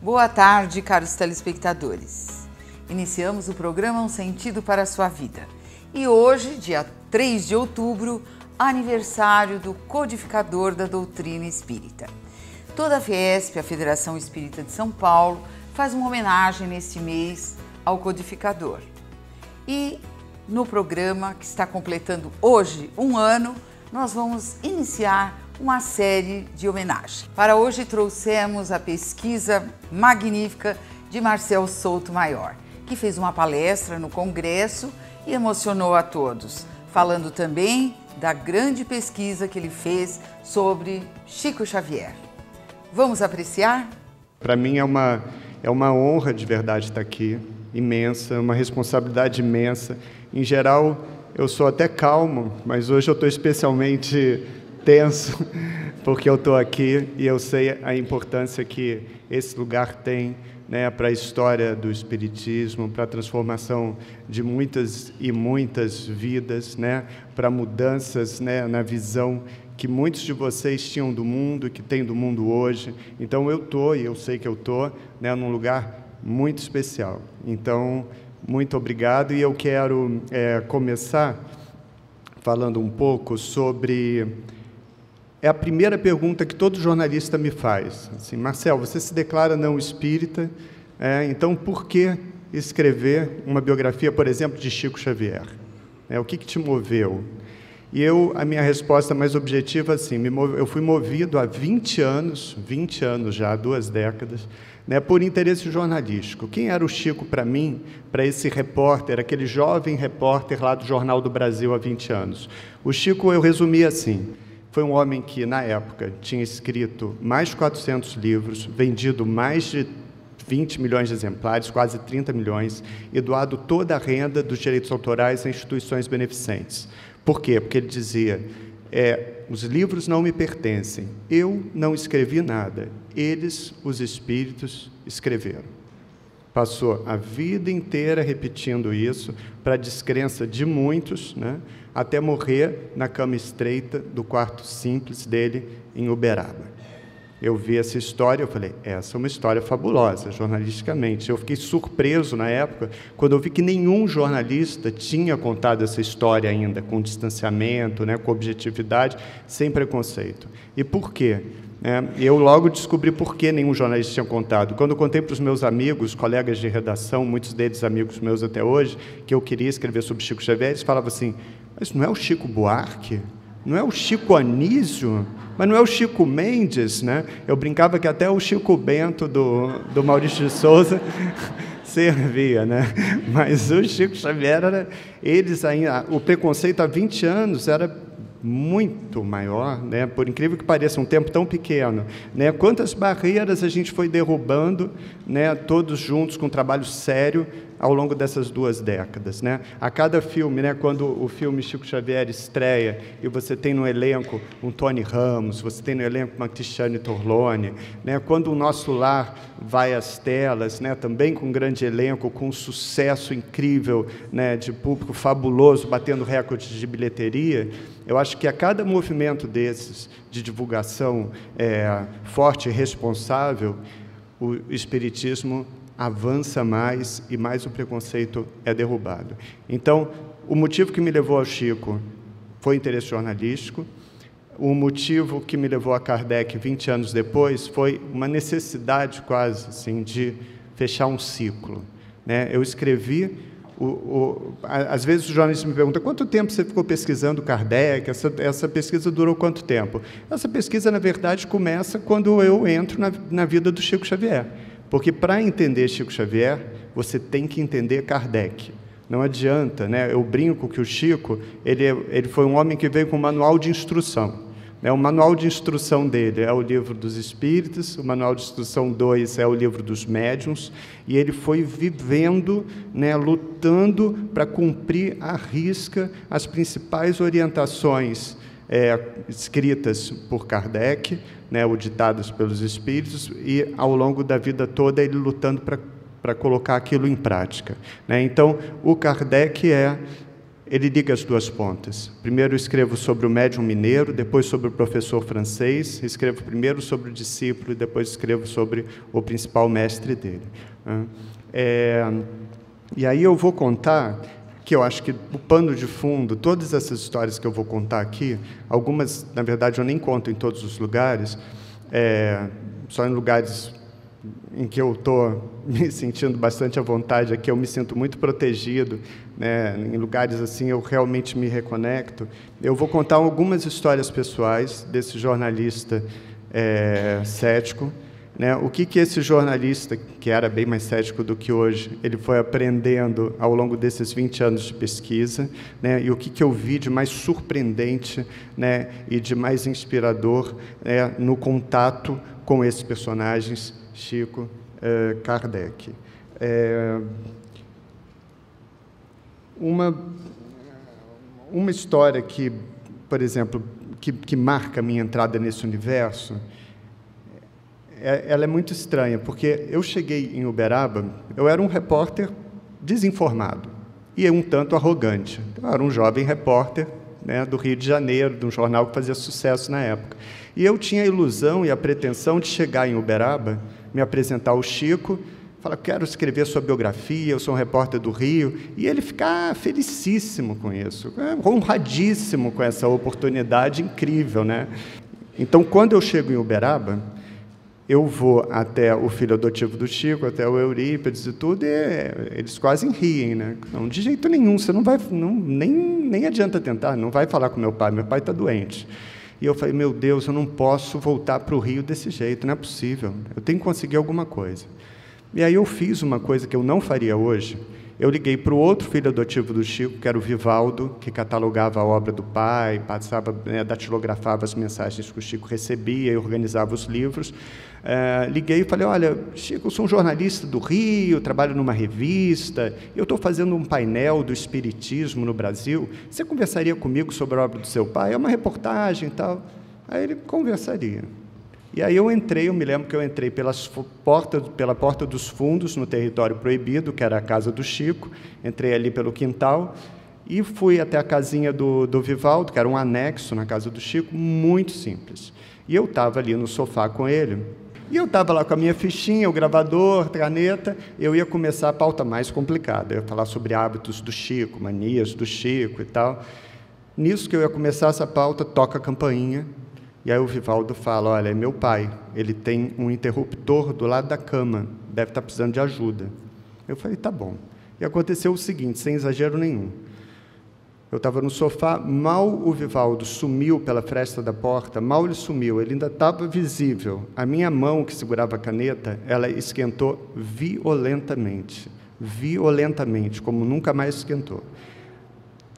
Boa tarde, caros telespectadores. Iniciamos o programa Um Sentido para a Sua Vida. E hoje, dia 3 de outubro, aniversário do codificador da doutrina espírita. Toda a FESP, a Federação Espírita de São Paulo, faz uma homenagem neste mês ao codificador. E no programa que está completando hoje um ano, nós vamos iniciar uma série de homenagens. Para hoje trouxemos a pesquisa magnífica de Marcel Souto Maior, que fez uma palestra no Congresso e emocionou a todos, falando também da grande pesquisa que ele fez sobre Chico Xavier. Vamos apreciar? Para mim é uma honra de verdade estar aqui, imensa, uma responsabilidade imensa. Em geral, eu sou até calmo, mas hoje eu estou especialmente tenso, porque eu estou aqui e eu sei a importância que esse lugar tem, né, para a história do Espiritismo, para a transformação de muitas e muitas vidas, né, para mudanças, né, na visão que muitos de vocês tinham do mundo, que tem do mundo hoje. Então eu estou, e eu sei que eu estou, né, num lugar muito especial. Então, muito obrigado, e eu quero começar falando um pouco sobre... É a primeira pergunta que todo jornalista me faz. Assim, Marcel, você se declara não espírita, então por que escrever uma biografia, por exemplo, de Chico Xavier? O que te moveu? E a minha resposta mais objetiva, assim, eu fui movido há 20 anos já, 2 décadas, né, por interesse jornalístico. Quem era o Chico para mim, para esse repórter, aquele jovem repórter lá do Jornal do Brasil há 20 anos? O Chico, eu resumi assim: foi um homem que, na época, tinha escrito mais de 400 livros, vendido mais de 20 milhões de exemplares, quase 30 milhões, e doado toda a renda dos direitos autorais a instituições beneficentes. Por quê? Porque ele dizia, os livros não me pertencem, eu não escrevi nada, eles, os espíritos, escreveram. Passou a vida inteira repetindo isso, para a descrença de muitos, né, até morrer na cama estreita do quarto simples dele, em Uberaba. Eu vi essa história, eu falei, essa é uma história fabulosa, jornalisticamente. Eu fiquei surpreso na época, quando eu vi que nenhum jornalista tinha contado essa história ainda, com distanciamento, né, com objetividade, sem preconceito. E por quê? Eu logo descobri por que nenhum jornalista tinha contado. Quando eu contei para os meus amigos, colegas de redação, muitos deles amigos meus até hoje, que eu queria escrever sobre Chico Xavier, eles falavam assim, mas não é o Chico Buarque? Não é o Chico Anísio? Mas não é o Chico Mendes, né? Eu brincava que até o Chico Bento do Maurício de Souza servia, né? Mas o Chico Xavier o preconceito há 20 anos era muito maior, né? Por incrível que pareça, um tempo tão pequeno, né? Quantas barreiras a gente foi derrubando, né? Todos juntos, com um trabalho sério, ao longo dessas 2 décadas, né? A cada filme, né? Quando o filme Chico Xavier estreia e você tem no elenco um Tony Ramos, você tem no elenco uma Cristiane Torlone, né? Quando o Nosso Lar vai às telas, né? Também com um grande elenco, com um sucesso incrível, né? De público fabuloso, batendo recordes de bilheteria. Eu acho que a cada movimento desses de divulgação forte e responsável, o Espiritismo avança mais e mais o preconceito é derrubado. Então, o motivo que me levou ao Chico foi interesse jornalístico. O motivo que me levou a Kardec 20 anos depois foi uma necessidade quase assim, de fechar um ciclo, né? Eu escrevi... Às vezes os jornalistas me perguntam, quanto tempo você ficou pesquisando Kardec? Essa pesquisa durou quanto tempo? Essa pesquisa, na verdade, começa quando eu entro na vida do Chico Xavier. Porque para entender Chico Xavier, você tem que entender Kardec. Não adianta, né? Eu brinco que o Chico, ele foi um homem que veio com um manual de instrução. O manual de instrução dele é o Livro dos Espíritos, o manual de instrução 2 é o Livro dos Médiuns, e ele foi vivendo, né, lutando para cumprir à risca as principais orientações escritas por Kardec, né, ou ditadas pelos Espíritos, e ao longo da vida toda ele lutando para colocar aquilo em prática, né? Então, o Kardec ele liga as duas pontas. Primeiro eu escrevo sobre o médium mineiro, depois sobre o professor francês, escrevo primeiro sobre o discípulo e depois escrevo sobre o principal mestre dele. E aí eu vou contar, que eu acho que o pano de fundo, todas essas histórias que eu vou contar aqui, algumas, na verdade, eu nem conto em todos os lugares, só em lugares em que eu estou me sentindo bastante à vontade, aqui eu me sinto muito protegido, né? Em lugares assim eu realmente me reconecto. Eu vou contar algumas histórias pessoais desse jornalista cético, né? O que esse jornalista, que era bem mais cético do que hoje, ele foi aprendendo ao longo desses 20 anos de pesquisa, né? E o que eu vi de mais surpreendente, né? E de mais inspirador, no contato com esses personagens, Chico, Kardec. Uma história que, por exemplo, que marca a minha entrada nesse universo, ela é muito estranha, porque eu cheguei em Uberaba, eu era um repórter desinformado e um tanto arrogante. Eu era um jovem repórter, né, do Rio de Janeiro, de um jornal que fazia sucesso na época. E eu tinha a ilusão e a pretensão de chegar em Uberaba, me apresentar ao Chico, falar, quero escrever sua biografia, eu sou um repórter do Rio, e ele ficar felicíssimo com isso, honradíssimo com essa oportunidade incrível, né? Então, quando eu chego em Uberaba, eu vou até o filho adotivo do Chico, até o Eurípides e tudo, e eles quase riem, né? Não, de jeito nenhum, você não vai, nem adianta tentar, não vai falar com meu pai está doente. E eu falei, meu Deus, eu não posso voltar para o Rio desse jeito, não é possível, eu tenho que conseguir alguma coisa. E aí eu fiz uma coisa que eu não faria hoje, eu liguei para o outro filho adotivo do Chico, que era o Vivaldo, que catalogava a obra do pai, passava, datilografava as mensagens que o Chico recebia e organizava os livros. Liguei e falei, olha, Chico, eu sou um jornalista do Rio, trabalho numa revista, eu estou fazendo um painel do espiritismo no Brasil, você conversaria comigo sobre a obra do seu pai? É uma reportagem e tal. Aí ele conversaria. E aí eu me lembro que eu entrei pela porta dos fundos, no território proibido, que era a casa do Chico, entrei ali pelo quintal e fui até a casinha do Vivaldo, que era um anexo na casa do Chico, muito simples. E eu estava ali no sofá com ele, e eu estava lá com a minha fichinha, o gravador, caneta, eu ia começar a pauta mais complicada, eu ia falar sobre hábitos do Chico, manias do Chico e tal. Nisso que eu ia começar essa pauta, toca a campainha, e aí o Vivaldo fala, olha, é meu pai, ele tem um interruptor do lado da cama, deve estar precisando de ajuda. Eu falei, tá bom. E aconteceu o seguinte, sem exagero nenhum. Eu estava no sofá, mal o Vivaldo sumiu pela fresta da porta, mal ele sumiu, ele ainda estava visível. A minha mão, que segurava a caneta, ela esquentou violentamente, como nunca mais esquentou.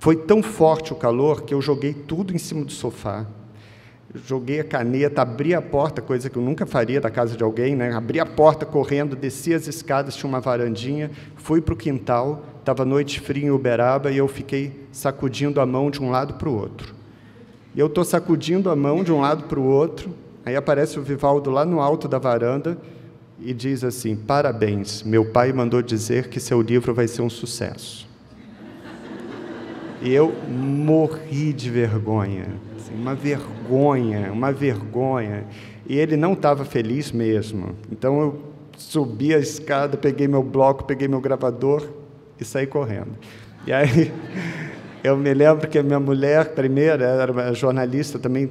Foi tão forte o calor que eu joguei tudo em cima do sofá. Joguei a caneta, abri a porta, coisa que eu nunca faria da casa de alguém, né? Abri a porta correndo, desci as escadas, tinha uma varandinha, fui para o quintal, estava noite fria em Uberaba e eu fiquei sacudindo a mão de um lado para o outro. E eu estou sacudindo a mão de um lado para o outro, aí aparece o Vivaldo lá no alto da varanda e diz assim, parabéns, meu pai mandou dizer que seu livro vai ser um sucesso. E eu morri de vergonha. Uma vergonha, e ele não estava feliz mesmo, então eu subi a escada, peguei meu bloco, peguei meu gravador e saí correndo. E aí, eu me lembro que a minha mulher, primeiro, era uma jornalista também,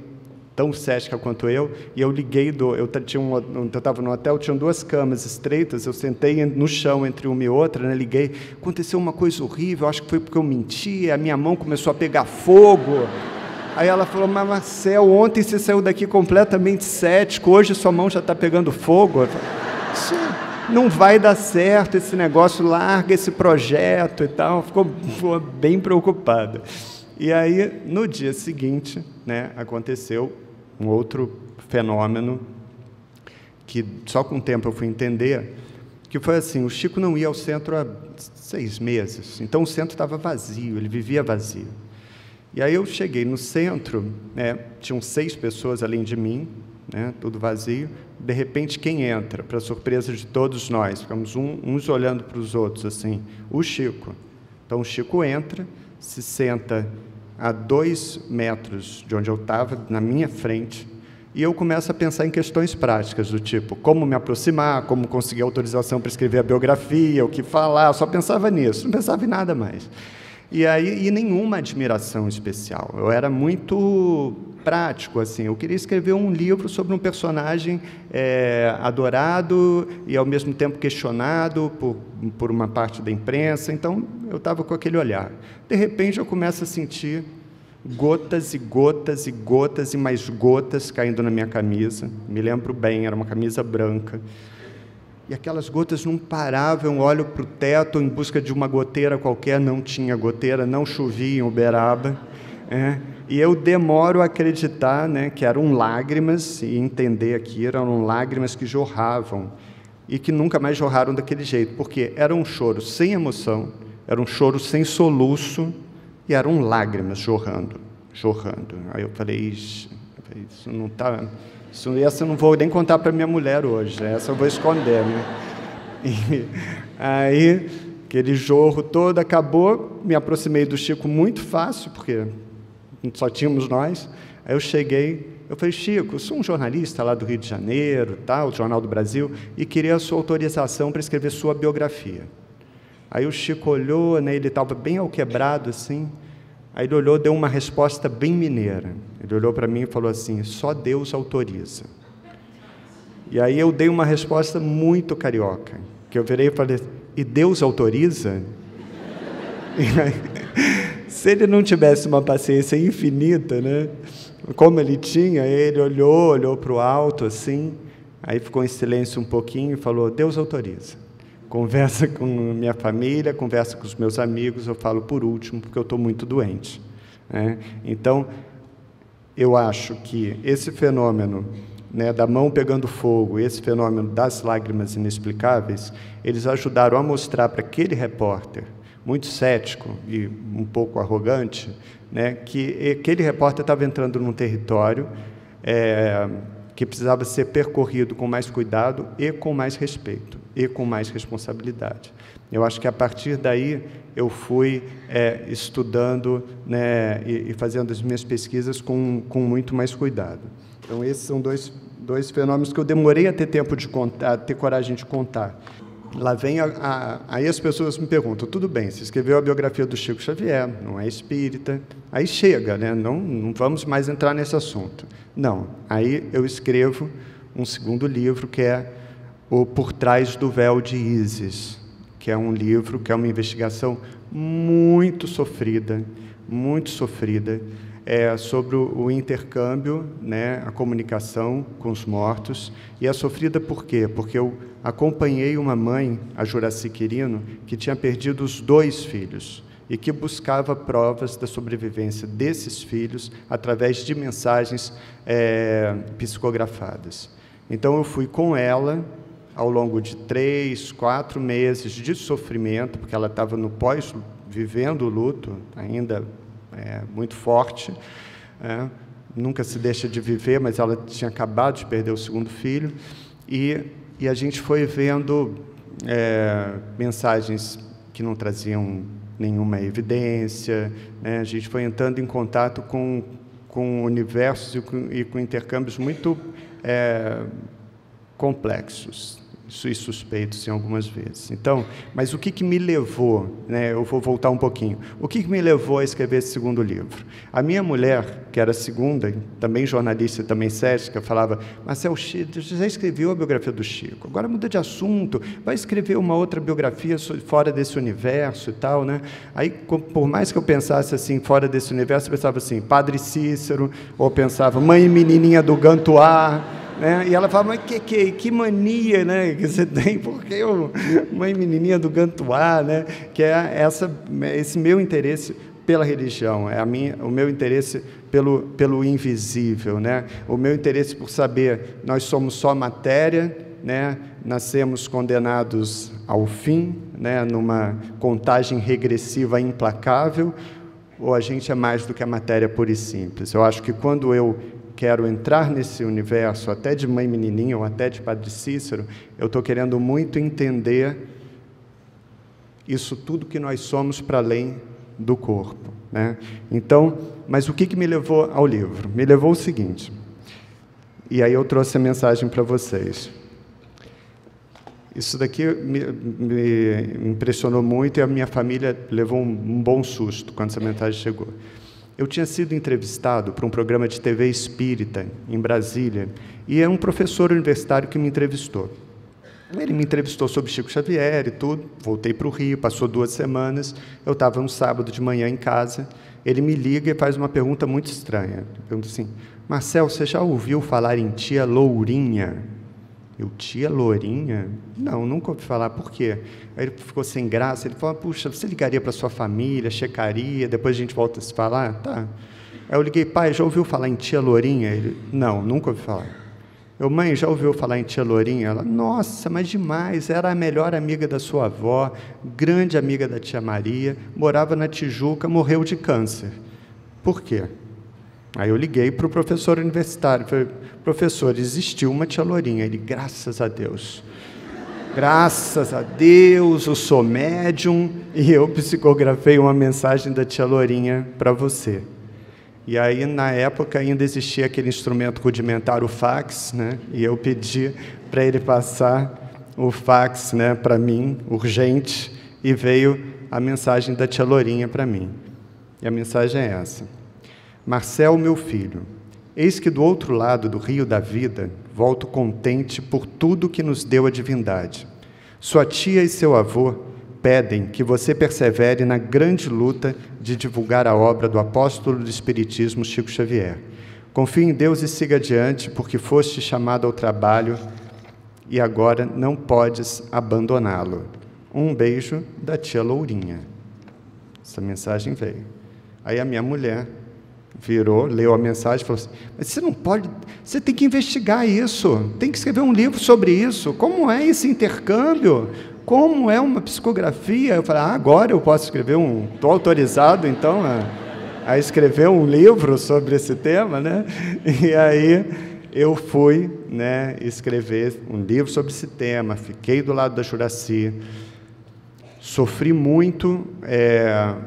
tão cética quanto eu, e eu liguei, eu estava no hotel, tinham 2 camas estreitas, eu sentei no chão entre uma e outra, né, liguei, aconteceu uma coisa horrível, acho que foi porque eu menti, a minha mão começou a pegar fogo. Aí ela falou, mas Marcel, ontem você saiu daqui completamente cético, hoje sua mão já está pegando fogo. Eu falei, isso não vai dar certo, esse negócio, larga esse projeto e tal. Ficou bem preocupada. E aí, no dia seguinte, né, aconteceu um outro fenômeno que só com o tempo eu fui entender, que foi assim, o Chico não ia ao centro há 6 meses, então o centro estava vazio, ele vivia vazio. E aí eu cheguei no centro, né, tinham 6 pessoas além de mim, né, tudo vazio. De repente, quem entra? Para surpresa de todos nós, ficamos uns olhando para os outros, assim, o Chico. Então, o Chico entra, se senta a 2 metros de onde eu estava, na minha frente, e eu começo a pensar em questões práticas, do tipo, como me aproximar, como conseguir autorização para escrever a biografia, o que falar, eu só pensava nisso, não pensava em nada mais. E nenhuma admiração especial, eu era muito prático, assim, eu queria escrever um livro sobre um personagem adorado e, ao mesmo tempo, questionado por uma parte da imprensa, então eu estava com aquele olhar. De repente, eu começo a sentir gotas e gotas e gotas e mais gotas caindo na minha camisa, me lembro bem, era uma camisa branca, e aquelas gotas não paravam, eu olho para o teto em busca de uma goteira qualquer, não tinha goteira, não chovia em Uberaba, e eu demoro a acreditar, né, que eram lágrimas, e entender aqui, eram lágrimas que jorravam, e que nunca mais jorraram daquele jeito, porque era um choro sem emoção, era um choro sem soluço, e eram lágrimas jorrando. Aí eu falei, isso não está... Essa eu não vou nem contar para minha mulher hoje, essa eu vou esconder, né? E aí, aquele jorro todo acabou, me aproximei do Chico muito fácil, porque só tínhamos nós. Aí eu cheguei, eu falei, Chico, eu sou um jornalista lá do Rio de Janeiro, tal, do Jornal do Brasil, e queria a sua autorização para escrever sua biografia. Aí o Chico olhou, né, ele estava bem alquebrado, assim. Aí ele olhou, deu uma resposta bem mineira. Ele olhou para mim e falou assim, só Deus autoriza. E aí eu dei uma resposta muito carioca, que eu virei e falei, e Deus autoriza? E aí, se ele não tivesse uma paciência infinita, né, como ele tinha, ele olhou para o alto, assim, aí ficou em silêncio um pouquinho e falou, Deus autoriza. Conversa com minha família, conversa com os meus amigos, eu falo por último, porque eu estou muito doente. Então, eu acho que esse fenômeno, né, da mão pegando fogo, esse fenômeno das lágrimas inexplicáveis, eles ajudaram a mostrar para aquele repórter, muito cético e um pouco arrogante, né, que aquele repórter estava entrando num território que precisava ser percorrido com mais cuidado e com mais respeito, e com mais responsabilidade. Eu acho que, a partir daí, eu fui estudando, né, e fazendo as minhas pesquisas com muito mais cuidado. Então, esses são dois fenômenos que eu demorei a ter tempo de contar, a ter coragem de contar. Lá vem aí as pessoas me perguntam, tudo bem, você escreveu a biografia do Chico Xavier, não é espírita, aí chega, né? Não vamos mais entrar nesse assunto. Não, aí eu escrevo um segundo livro, que é o Por Trás do Véu de Ísis, que é um livro, que é uma investigação muito sofrida, sobre o intercâmbio, né, a comunicação com os mortos. E é sofrida por quê? Porque eu acompanhei uma mãe, a Juraci Quirino, que tinha perdido os 2 filhos e que buscava provas da sobrevivência desses filhos através de mensagens psicografadas. Então, eu fui com ela ao longo de 3, 4 meses de sofrimento, porque ela estava no vivendo o luto, ainda muito forte, nunca se deixa de viver, mas ela tinha acabado de perder o 2º filho, e a gente foi vendo mensagens que não traziam nenhuma evidência, né? A gente foi entrando em contato com universos e com intercâmbios muito complexos e suspeitos em algumas vezes. Então, mas o que me levou, né, eu vou voltar um pouquinho, o que me levou a escrever esse segundo livro? A minha mulher, que era segunda, também jornalista, também cética, falava, Marcel, você já escreveu a biografia do Chico, agora muda de assunto, vai escrever uma outra biografia fora desse universo e tal, né? Aí, por mais que eu pensasse assim, fora desse universo, eu pensava assim, Padre Cícero, ou pensava, Mãe Menininha do Gantuá, né? E ela falava, mas que mania, né, que você tem, porque Mãe Menininha do Gantuá, né? Que é esse meu interesse pela religião, o meu interesse pelo invisível, né? O meu interesse por saber, nós somos só matéria, né? Nascemos condenados ao fim, né? Numa contagem regressiva implacável, ou a gente é mais do que a matéria pura e simples. Eu acho que quando eu quero entrar nesse universo, até de Mãe Menininha ou até de Padre Cícero, eu estou querendo muito entender isso tudo que nós somos para além do corpo, né? Então, mas o que me levou ao livro? Me levou o seguinte, e aí eu trouxe a mensagem para vocês. Isso daqui me impressionou muito e a minha família levou um bom susto quando essa mensagem chegou. Eu tinha sido entrevistado para um programa de TV espírita em Brasília e é um professor universitário que me entrevistou. Ele me entrevistou sobre Chico Xavier e tudo, voltei para o Rio, passou 2 semanas, eu estava um sábado de manhã em casa, ele me liga e faz uma pergunta muito estranha. Ele pergunta assim, Marcel, você já ouviu falar em tia Lourinha? Eu, tia Lourinha? Não, nunca ouvi falar, por quê? Aí ele ficou sem graça, ele falou, puxa, você ligaria para sua família, checaria, depois a gente volta a se falar? Tá. Aí eu liguei, pai, já ouviu falar em tia Lourinha? Ele, não, nunca ouvi falar. Eu, mãe, já ouviu falar em tia Lourinha? Ela, nossa, mas demais, era a melhor amiga da sua avó, grande amiga da tia Maria, morava na Tijuca, morreu de câncer. Por quê? Aí eu liguei para o professor universitário, falei, professor, existiu uma tia Lourinha. Ele, graças a Deus, eu sou médium e eu psicografei uma mensagem da tia Lourinha para você. E aí, na época, ainda existia aquele instrumento rudimentar, o fax, né? E eu pedi para ele passar o fax, né, para mim, urgente, e veio a mensagem da tia Lourinha para mim. E a mensagem é essa. Marcel, meu filho, eis que do outro lado do rio da vida, volto contente por tudo que nos deu a divindade. Sua tia e seu avô pedem que você persevere na grande luta de divulgar a obra do apóstolo do Espiritismo, Chico Xavier. Confie em Deus e siga adiante, porque foste chamado ao trabalho e agora não podes abandoná-lo. Um beijo da tia Lourinha. Essa mensagem veio. Aí a minha mulher virou, leu a mensagem e falou assim, mas você não pode, você tem que investigar isso, tem que escrever um livro sobre isso, como é esse intercâmbio? Como é uma psicografia? Eu falei, agora eu posso escrever estou autorizado, então, a escrever um livro sobre esse tema, né? E aí eu fui, né, escrever um livro sobre esse tema, fiquei do lado da Juraci, sofri muito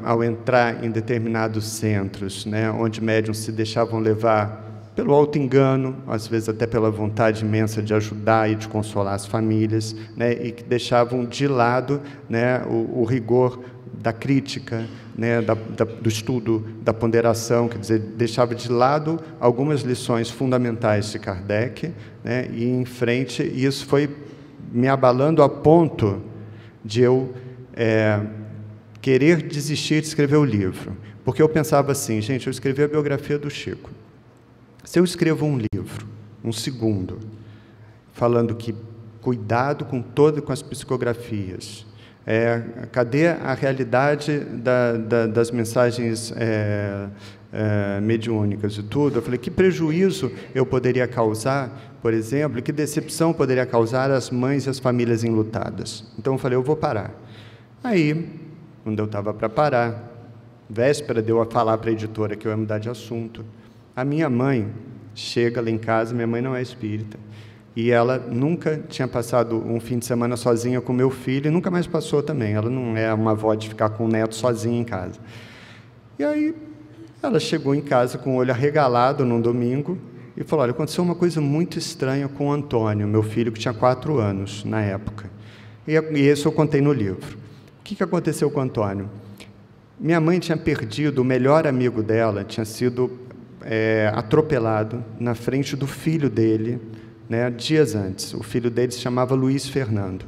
ao entrar em determinados centros, né, onde médiuns se deixavam levar pelo auto-engano, às vezes até pela vontade imensa de ajudar e de consolar as famílias, né, e que deixavam de lado, né, o rigor da crítica, né, do estudo, da ponderação, quer dizer, deixava de lado algumas lições fundamentais de Kardec, né, e em frente, e isso foi me abalando a ponto de eu querer desistir de escrever o livro, porque eu pensava assim, gente, eu escrevi a biografia do Chico. Se eu escrevo um livro, um segundo, falando que cuidado com as psicografias, cadê a realidade das mensagens mediúnicas e tudo? Eu falei, que prejuízo eu poderia causar, por exemplo, que decepção poderia causar às mães e às famílias enlutadas? Então eu falei, eu vou parar. Aí, quando eu estava para parar, véspera de eu falar para a editora que eu ia mudar de assunto, a minha mãe chega lá em casa, minha mãe não é espírita, e ela nunca tinha passado um fim de semana sozinha com meu filho, e nunca mais passou também, ela não é uma avó de ficar com o neto sozinha em casa. E aí, ela chegou em casa com o olho arregalado num domingo, e falou, olha, aconteceu uma coisa muito estranha com o Antônio, meu filho, que tinha 4 anos na época, e isso eu contei no livro. O que aconteceu com o Antônio? Minha mãe tinha perdido o melhor amigo dela, tinha sido atropelado na frente do filho dele, né, dias antes. O filho dele se chamava Luiz Fernando.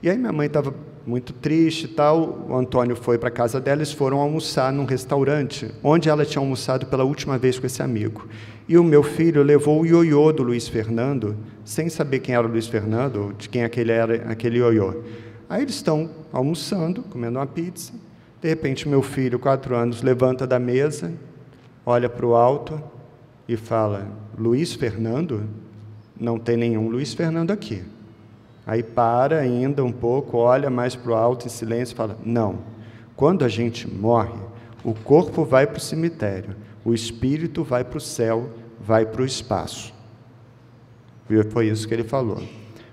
E aí minha mãe estava muito triste e tal, o Antônio foi para a casa dela, eles foram almoçar num restaurante, onde ela tinha almoçado pela última vez com esse amigo. E o meu filho levou o ioiô do Luiz Fernando, sem saber quem era o Luiz Fernando, de quem era aquele ioiô. Aí eles estão almoçando, comendo uma pizza, de repente meu filho, 4 anos, levanta da mesa, olha para o alto e fala, Luiz Fernando? Não tem nenhum Luiz Fernando aqui. Aí para ainda um pouco, olha mais para o alto em silêncio e fala, não, quando a gente morre, o corpo vai para o cemitério, o espírito vai para o céu, vai para o espaço. E foi isso que ele falou.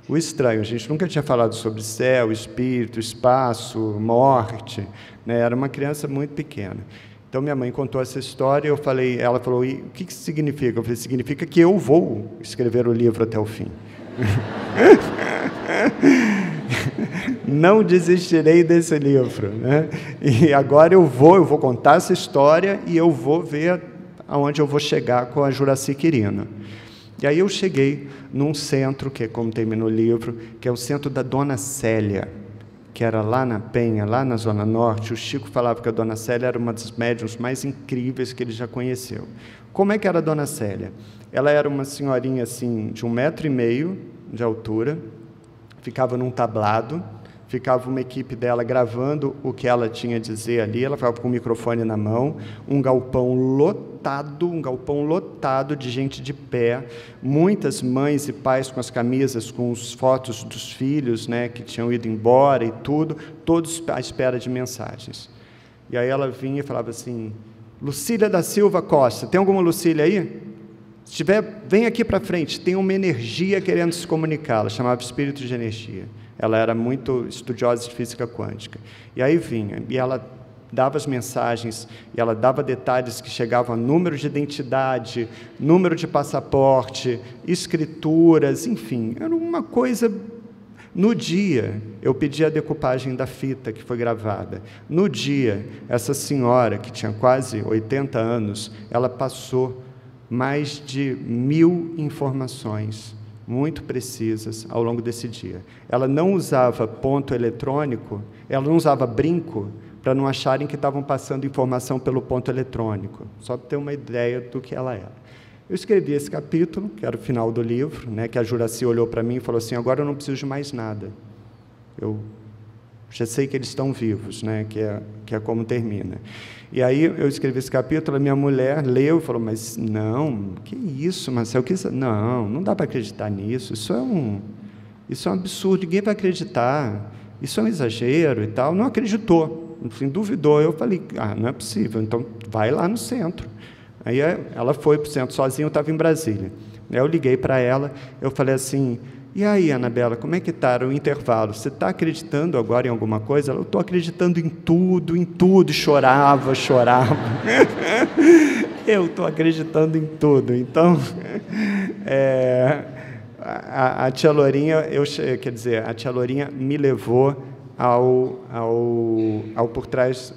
o estranho. A gente nunca tinha falado sobre céu, espírito, espaço, morte, né? Era uma criança muito pequena. Então, minha mãe contou essa história, ela falou, e o que isso significa? Eu falei, significa que eu vou escrever o livro até o fim. Não desistirei desse livro, né? E agora eu vou contar essa história e eu vou ver aonde eu vou chegar com a Juracy Quirino. E aí eu cheguei num centro, que é como termina o livro, que é o centro da Dona Célia, que era lá na Penha, lá na Zona Norte. O Chico falava que a Dona Célia era uma das médiuns mais incríveis que ele já conheceu. Como é que era a Dona Célia? Ela era uma senhorinha assim, de 1,5 m de altura, ficava num tablado, ficava uma equipe dela gravando o que ela tinha a dizer ali, ela ficava com o microfone na mão, um galpão lotado de gente de pé, muitas mães e pais com as camisas, com as fotos dos filhos, né, que tinham ido embora e tudo, todos à espera de mensagens. E aí ela vinha e falava assim, Lucília da Silva Costa, tem alguma Lucília aí? Se tiver, vem aqui para frente, tem uma energia querendo se comunicar, ela chamava espírito de energia. Ela era muito estudiosa de física quântica. E aí vinha, e ela dava as mensagens, e ela dava detalhes que chegavam a número de identidade, número de passaporte, escrituras, enfim, era uma coisa. No dia, eu pedi a decupagem da fita que foi gravada. No dia, essa senhora, que tinha quase 80 anos, ela passou mais de 1000 informações muito precisas ao longo desse dia. Ela não usava ponto eletrônico, ela não usava brinco, para não acharem que estavam passando informação pelo ponto eletrônico, só para ter uma ideia do que ela era. Eu escrevi esse capítulo, que era o final do livro, né, que a Juracy olhou para mim e falou assim, agora eu não preciso de mais nada. Eu já sei que eles estão vivos, né, que é como termina. E aí eu escrevi esse capítulo, a minha mulher leu e falou, mas não, que isso, Marcelo? Não dá para acreditar nisso, isso é um absurdo, ninguém vai acreditar, isso é um exagero e tal. Não acreditou, enfim, duvidou. Eu falei, não é possível, então vai lá no centro. Aí ela foi para o centro sozinha, eu estava em Brasília. Aí eu liguei para ela, eu falei assim, e aí, Anabela, como é que está o intervalo? Você está acreditando agora em alguma coisa? Ela, eu estou acreditando em tudo, e chorava. Eu estou acreditando em tudo. Então, a tia Lourinha, a tia Lourinha me levou ao por trás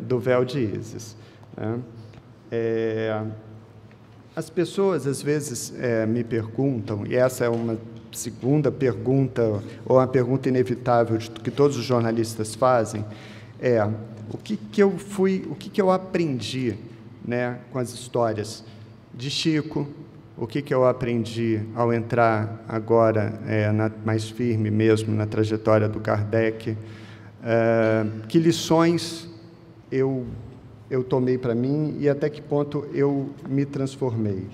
do véu de Ísis, né? As pessoas, às vezes, me perguntam, e essa é uma segunda pergunta, ou uma pergunta inevitável que todos os jornalistas fazem, o que eu aprendi, né, com as histórias de Chico, o que eu aprendi ao entrar agora mais firme mesmo na trajetória do Kardec, que lições eu tomei para mim e até que ponto eu me transformei.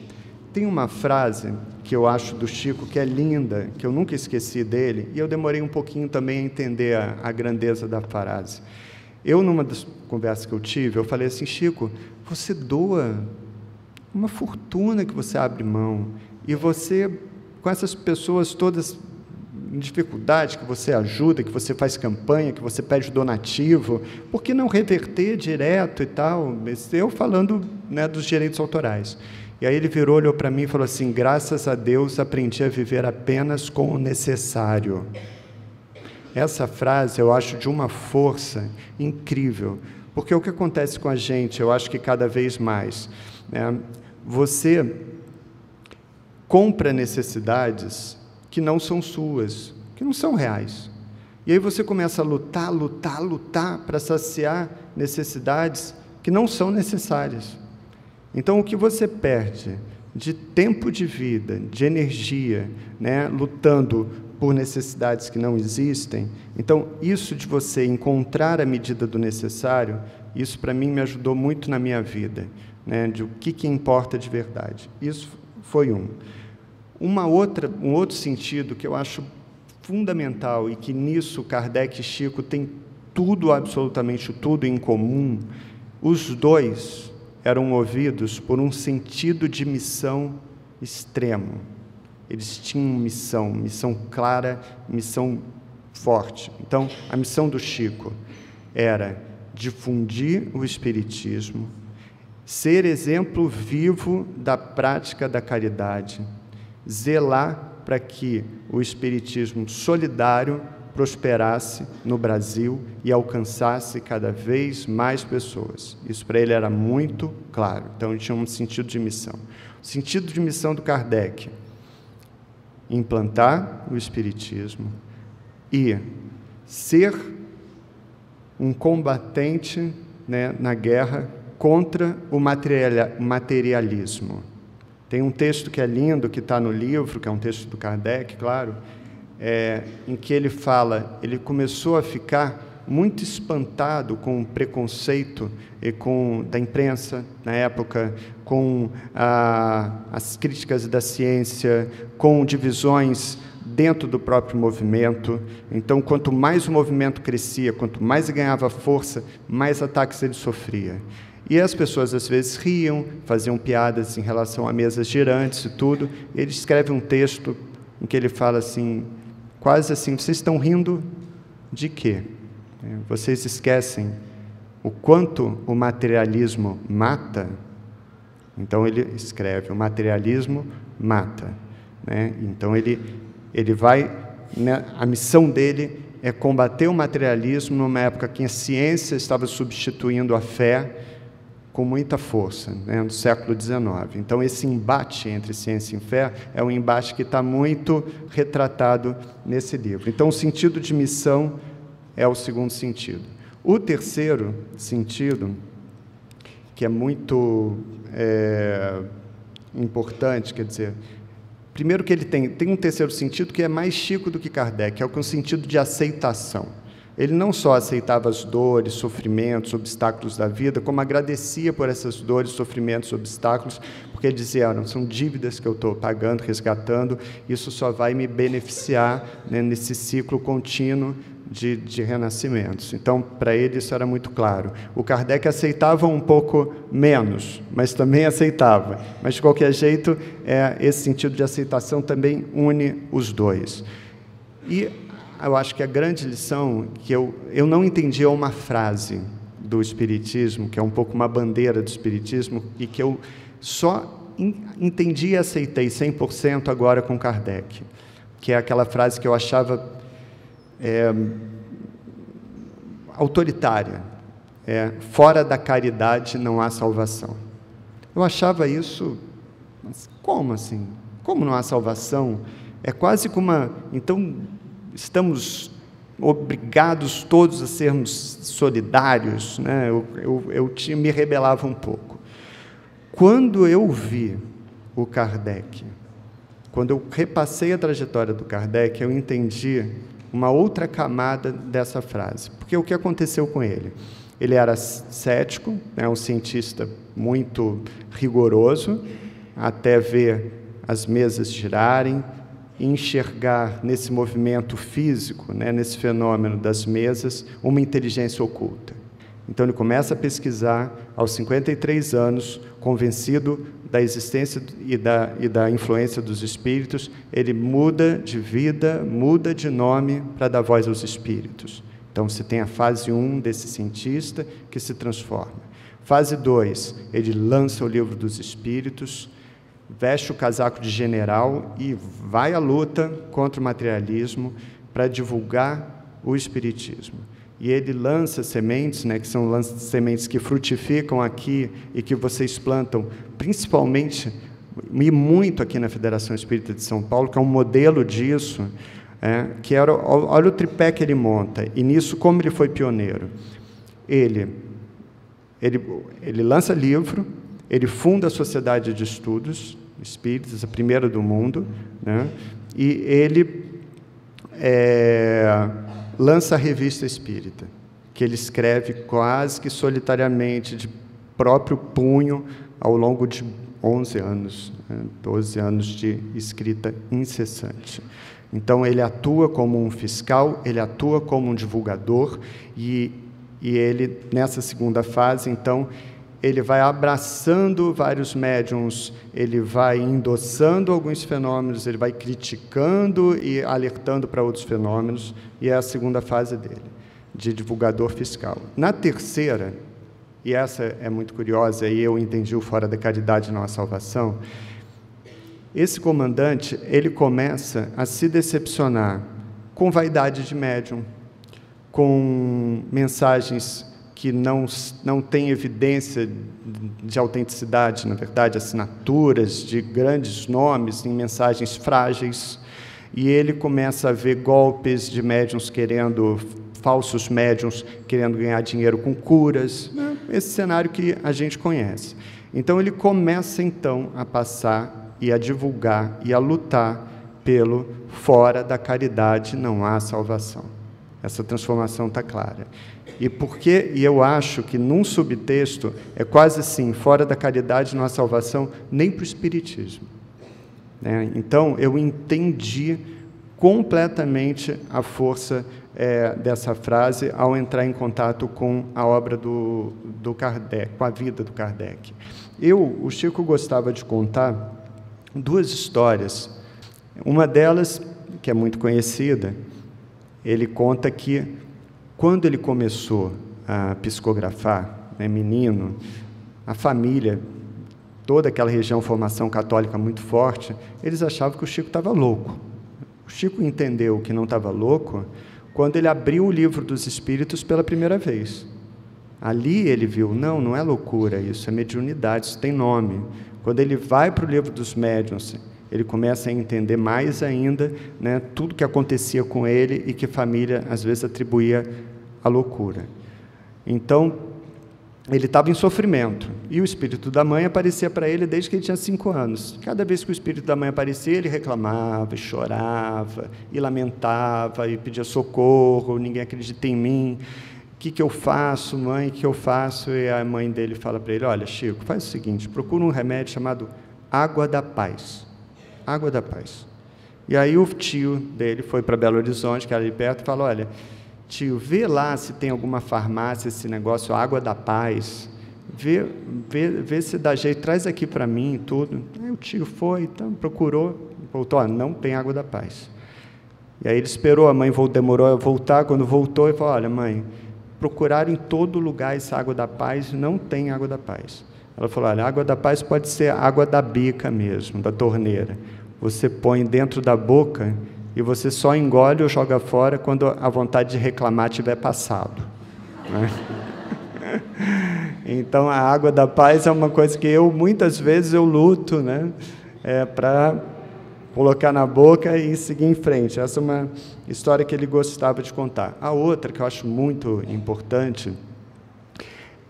Tem uma frase que eu acho do Chico que é linda, que eu nunca esqueci dele, e eu demorei um pouquinho também a entender a grandeza da frase. Numa das conversas que eu tive, eu falei assim, Chico, você doa uma fortuna que você abre mão, e você, com essas pessoas todas em dificuldade, que você ajuda, que você faz campanha, que você pede donativo, por que não reverter direto e tal? Eu falando, né, dos direitos autorais. E aí ele virou, olhou para mim e falou assim, graças a Deus aprendi a viver apenas com o necessário. Essa frase eu acho de uma força incrível, porque o que acontece com a gente, eu acho que cada vez mais, né, você compra necessidades que não são suas, que não são reais. E aí você começa a lutar para saciar necessidades que não são necessárias. Então, o que você perde de tempo de vida, de energia, né, lutando por necessidades que não existem, então, isso de você encontrar a medida do necessário, isso para mim me ajudou muito na minha vida, né, de o que importa de verdade. Isso foi um outro sentido que eu acho fundamental e que nisso Kardec e Chico têm tudo, absolutamente tudo em comum. Os dois eram movidos por um sentido de missão extremo. Eles tinham missão clara, missão forte. Então, a missão do Chico era difundir o Espiritismo, ser exemplo vivo da prática da caridade, zelar para que o Espiritismo solidário prosperasse no Brasil e alcançasse cada vez mais pessoas. Isso para ele era muito claro. Então, ele tinha um sentido de missão. O sentido de missão do Kardec: implantar o Espiritismo e ser um combatente, né, na guerra contra o materialismo. Tem um texto que é lindo, que está no livro, que é um texto do Kardec, claro, em que ele fala, ele começou a ficar muito espantado com o preconceito da imprensa na época, com as críticas da ciência, com divisões dentro do próprio movimento. Então, quanto mais o movimento crescia, quanto mais ele ganhava força, mais ataques ele sofria. E as pessoas, às vezes, riam, faziam piadas em relação a mesas girantes e tudo. Ele escreve um texto em que ele fala assim, quase assim: vocês estão rindo de quê? Vocês esquecem o quanto o materialismo mata? Então, ele escreve: o materialismo mata, né? Então, ele vai, né, a missão dele é combater o materialismo numa época que a ciência estava substituindo a fé com muita força, né, no século XIX. Então, esse embate entre ciência e fé é um embate que está muito retratado nesse livro. Então, o sentido de missão é o segundo sentido. O terceiro sentido, que é muito importante, quer dizer, primeiro que ele tem um terceiro sentido que é mais Chico do que Kardec, que é o sentido de aceitação. Ele não só aceitava as dores, sofrimentos, obstáculos da vida, como agradecia por essas dores, sofrimentos, obstáculos, porque ele dizia: são dívidas que eu estou pagando, resgatando, isso só vai me beneficiar, né, nesse ciclo contínuo de renascimentos. Então, para ele, isso era muito claro. O Kardec aceitava um pouco menos, mas também aceitava. Mas, de qualquer jeito, esse sentido de aceitação também une os dois. E eu acho que a grande lição, que eu não entendia uma frase do Espiritismo, que é um pouco uma bandeira do Espiritismo, e que eu só entendi e aceitei 100% agora com Kardec, que é aquela frase que eu achava autoritária: fora da caridade não há salvação. Eu achava isso, mas como assim? Como não há salvação? É quase como então, estamos obrigados todos a sermos solidários, né? Eu me rebelava um pouco. Quando eu vi o Kardec, quando eu repassei a trajetória do Kardec, eu entendi uma outra camada dessa frase. Porque o que aconteceu com ele? Ele era cético, né, um cientista muito rigoroso, até ver as mesas girarem, enxergar nesse movimento físico, né, nesse fenômeno das mesas, uma inteligência oculta. Então, ele começa a pesquisar aos 53 anos, convencido da existência e da influência dos espíritos. Ele muda de vida, muda de nome para dar voz aos espíritos. Então, você tem a fase 1 desse cientista que se transforma. Fase 2, ele lança o livro dos espíritos, veste o casaco de general e vai à luta contra o materialismo para divulgar o espiritismo. E ele lança sementes, né, que são sementes que frutificam aqui e que vocês plantam, principalmente, e muito aqui na Federação Espírita de São Paulo, que é um modelo disso, que era, olha o tripé que ele monta, e nisso como ele foi pioneiro. Ele lança livro, ele funda a Sociedade de Estudos Espíritas, a primeira do mundo, né, e ele lança a Revista Espírita, que ele escreve quase que solitariamente, de próprio punho, ao longo de 11 anos, 12 anos de escrita incessante. Então, ele atua como um fiscal, ele atua como um divulgador, e ele, nessa segunda fase, então, ele vai abraçando vários médiums, ele vai endossando alguns fenômenos, ele vai criticando e alertando para outros fenômenos, e é a segunda fase dele, de divulgador fiscal. Na terceira, e essa é muito curiosa, e eu entendi o Fora da Caridade Não Há Salvação, esse comandante, ele começa a se decepcionar com vaidade de médium, com mensagens que não têm evidência de autenticidade, na verdade, assinaturas de grandes nomes em mensagens frágeis, e ele começa a ver golpes de médiuns falsos médiuns querendo ganhar dinheiro com curas, né? Esse cenário que a gente conhece. Então, ele começa, então, a passar e a divulgar e a lutar pelo fora da caridade não há salvação. Essa transformação está clara. E eu acho que, num subtexto, é quase assim, fora da caridade não há salvação nem para o Espiritismo. Né? Então, eu entendi completamente a força dessa frase ao entrar em contato com a obra do Kardec, com a vida do Kardec. O Chico gostava de contar duas histórias. Uma delas, que é muito conhecida, ele conta que, quando ele começou a psicografar, menino, a família, toda aquela região, formação católica muito forte, eles achavam que o Chico estava louco. O Chico entendeu que não estava louco quando ele abriu o Livro dos Espíritos pela primeira vez. Ali ele viu, não é loucura isso, é mediunidade, isso tem nome. Quando ele vai para o Livro dos Médiuns, ele começa a entender mais ainda, né, tudo que acontecia com ele e que a família, às vezes, atribuía à loucura. Então, ele estava em sofrimento, e o espírito da mãe aparecia para ele desde que ele tinha 5 anos. Cada vez que o espírito da mãe aparecia, ele reclamava, e chorava, e lamentava, e pedia socorro, ninguém acredita em mim, o que eu faço, mãe, o que eu faço? E a mãe dele fala para ele, olha, Chico, faz o seguinte, procura um remédio chamado Água da Paz. Água da Paz. E aí o tio dele foi para Belo Horizonte, que era ali perto, e falou, olha, tio, vê lá se tem alguma farmácia, esse negócio, Água da Paz, vê se dá jeito, traz aqui para mim e tudo. Aí o tio foi, então, procurou, voltou, não tem Água da Paz. E aí ele esperou, a mãe demorou a voltar, quando voltou, ele falou, olha, mãe, procuraram em todo lugar essa Água da Paz, não tem Água da Paz. Ela falou, olha, a Água da Paz pode ser água da bica mesmo, da torneira. Você põe dentro da boca e você só engole ou joga fora quando a vontade de reclamar tiver passado. Né? Então, a Água da Paz é uma coisa que muitas vezes, eu luto, né, para colocar na boca e seguir em frente. Essa é uma história que ele gostava de contar. A outra, que eu acho muito importante,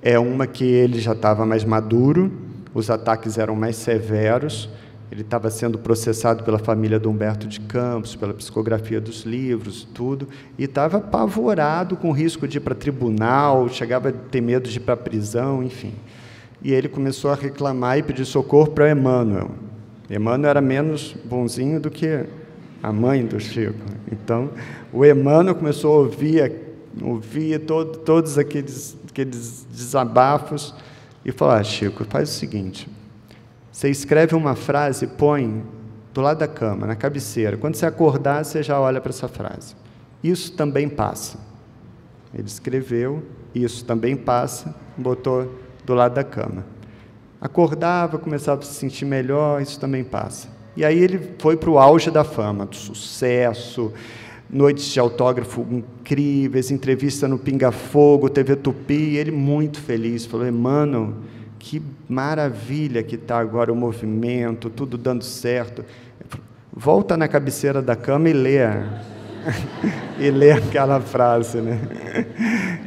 é uma que ele já estava mais maduro, os ataques eram mais severos, ele estava sendo processado pela família do Humberto de Campos, pela psicografia dos livros, tudo, e estava apavorado com o risco de ir para tribunal, chegava a ter medo de ir para a prisão, enfim. E ele começou a reclamar e pedir socorro para Emmanuel. Emmanuel era menos bonzinho do que a mãe do Chico. Então, o Emmanuel começou a ouvir todos aqueles desabafos e falou, Chico, faz o seguinte, você escreve uma frase e põe do lado da cama, na cabeceira. Quando você acordar, você já olha para essa frase. Isso também passa. Ele escreveu, isso também passa, botou do lado da cama. Acordava, começava a se sentir melhor, isso também passa. E aí ele foi para o auge da fama, do sucesso, noites de autógrafo incríveis, entrevista no Pinga Fogo, TV Tupi, e ele muito feliz, falou, Emmanuel, que maravilha que está agora o movimento, tudo dando certo. Volta na cabeceira da cama e lê, e lê aquela frase, né?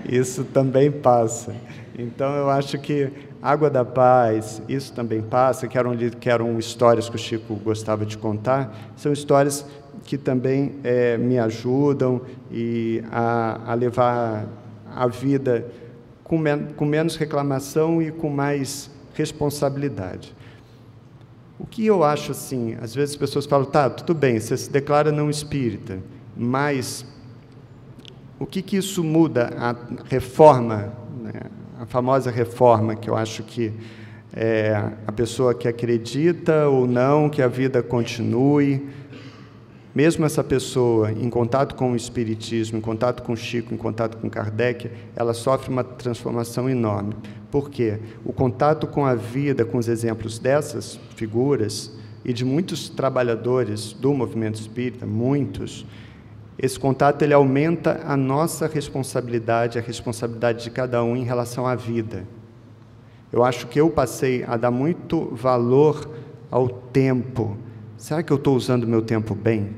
Isso também passa. Então, eu acho que Água da Paz, isso também passa, que eram histórias que o Chico gostava de contar, são histórias que também me ajudam a levar a vida com menos reclamação e com mais responsabilidade. O que eu acho assim, às vezes as pessoas falam, tá, tudo bem, você se declara não espírita, mas o que isso muda? A reforma, né, a famosa reforma, que eu acho que a pessoa que acredita ou não que a vida continue, mesmo essa pessoa em contato com o Espiritismo, em contato com Chico, em contato com Kardec, ela sofre uma transformação enorme. Por quê? O contato com a vida, com os exemplos dessas figuras e de muitos trabalhadores do movimento espírita, muitos, esse contato ele aumenta a nossa responsabilidade, a responsabilidade de cada um em relação à vida. Eu acho que eu passei a dar muito valor ao tempo. Será que eu estou usando o meu tempo bem?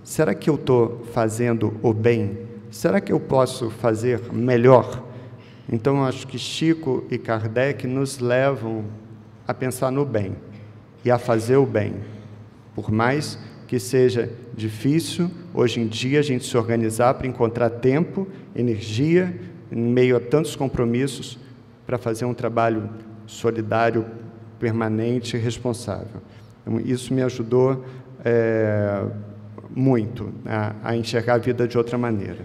Será que eu estou fazendo o bem? Será que eu posso fazer melhor? Então, eu acho que Chico e Kardec nos levam a pensar no bem e a fazer o bem. Por mais que seja difícil, hoje em dia, a gente se organizar para encontrar tempo, energia, em meio a tantos compromissos, para fazer um trabalho solidário, permanente e responsável. Então, isso me ajudou muito a enxergar a vida de outra maneira.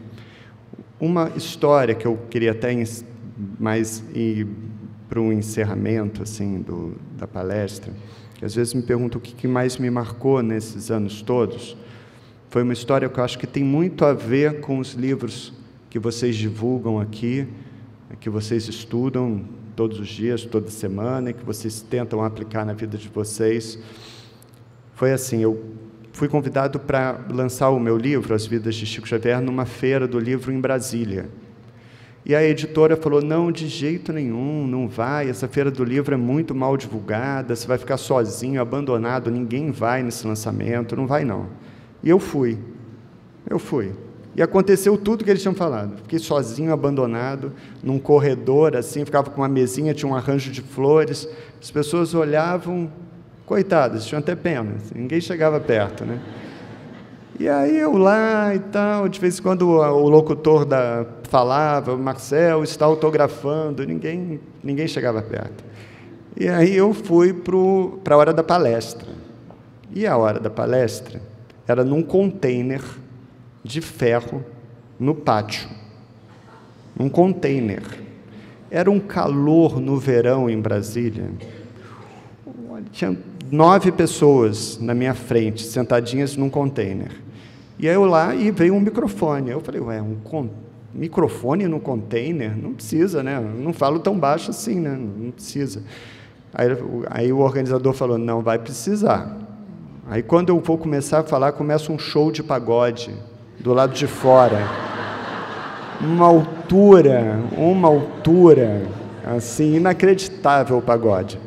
Uma história que eu queria até mais ir para um encerramento assim, da palestra, que às vezes me perguntam o que mais me marcou nesses anos todos, foi uma história que eu acho que tem muito a ver com os livros que vocês divulgam aqui, que vocês estudam todos os dias, toda semana, e que vocês tentam aplicar na vida de vocês. Foi assim, eu fui convidado para lançar o meu livro, As Vidas de Chico Xavier, numa feira do livro em Brasília. E a editora falou, não, de jeito nenhum, não vai, essa feira do livro é muito mal divulgada, você vai ficar sozinho, abandonado, ninguém vai nesse lançamento, não vai não. E eu fui. E aconteceu tudo que eles tinham falado. Fiquei sozinho, abandonado, num corredor, assim, ficava com uma mesinha, tinha um arranjo de flores, as pessoas olhavam, coitadas, tinham até pena, assim, ninguém chegava perto, né? E aí eu lá e tal, de vez em quando o locutor falava, Marcel está autografando, ninguém chegava perto. E aí eu fui para a hora da palestra. E a hora da palestra era num container de ferro no pátio. Um container. Era um calor no verão em Brasília. Tinha 9 pessoas na minha frente, sentadinhas num container. E aí eu lá, e veio um microfone. Eu falei, ué, microfone no container? Não precisa, né? Eu não falo tão baixo assim, né? Não precisa. Aí o organizador falou, não, vai precisar. Aí quando eu vou começar a falar, começa um show de pagode do lado de fora. Uma altura, assim, inacreditável o pagode.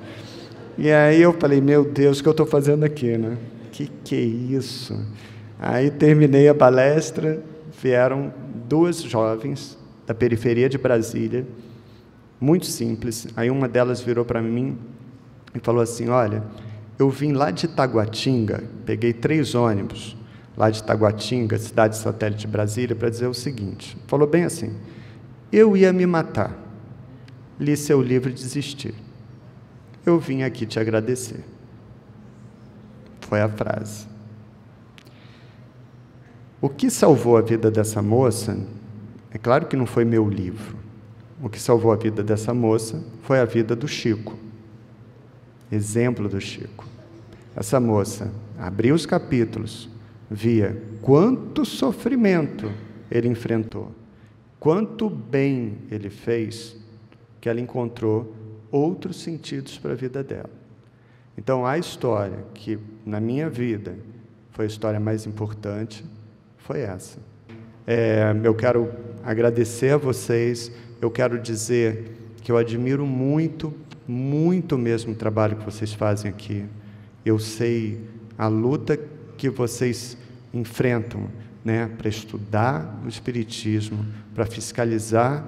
E aí eu falei, meu Deus, o que eu estou fazendo aqui, né? Que é isso? Aí terminei a palestra, vieram 2 jovens da periferia de Brasília, muito simples. Aí uma delas virou para mim e falou assim, olha, eu vim lá de Taguatinga, peguei 3 ônibus lá de Taguatinga, cidade satélite de Brasília, para dizer o seguinte, falou bem assim, eu ia me matar, li seu livro e desisti. Eu vim aqui te agradecer. Foi a frase. O que salvou a vida dessa moça, é claro que não foi meu livro. O que salvou a vida dessa moça foi a vida do Chico. Exemplo do Chico. Essa moça abriu os capítulos, via quanto sofrimento ele enfrentou, quanto bem ele fez, que ela encontrou outros sentidos para a vida dela. Então, a história que, na minha vida, foi a história mais importante, foi essa. Eu quero agradecer a vocês, eu quero dizer que eu admiro muito, muito mesmo o trabalho que vocês fazem aqui. Eu sei a luta que vocês enfrentam, né, para estudar o Espiritismo, para fiscalizar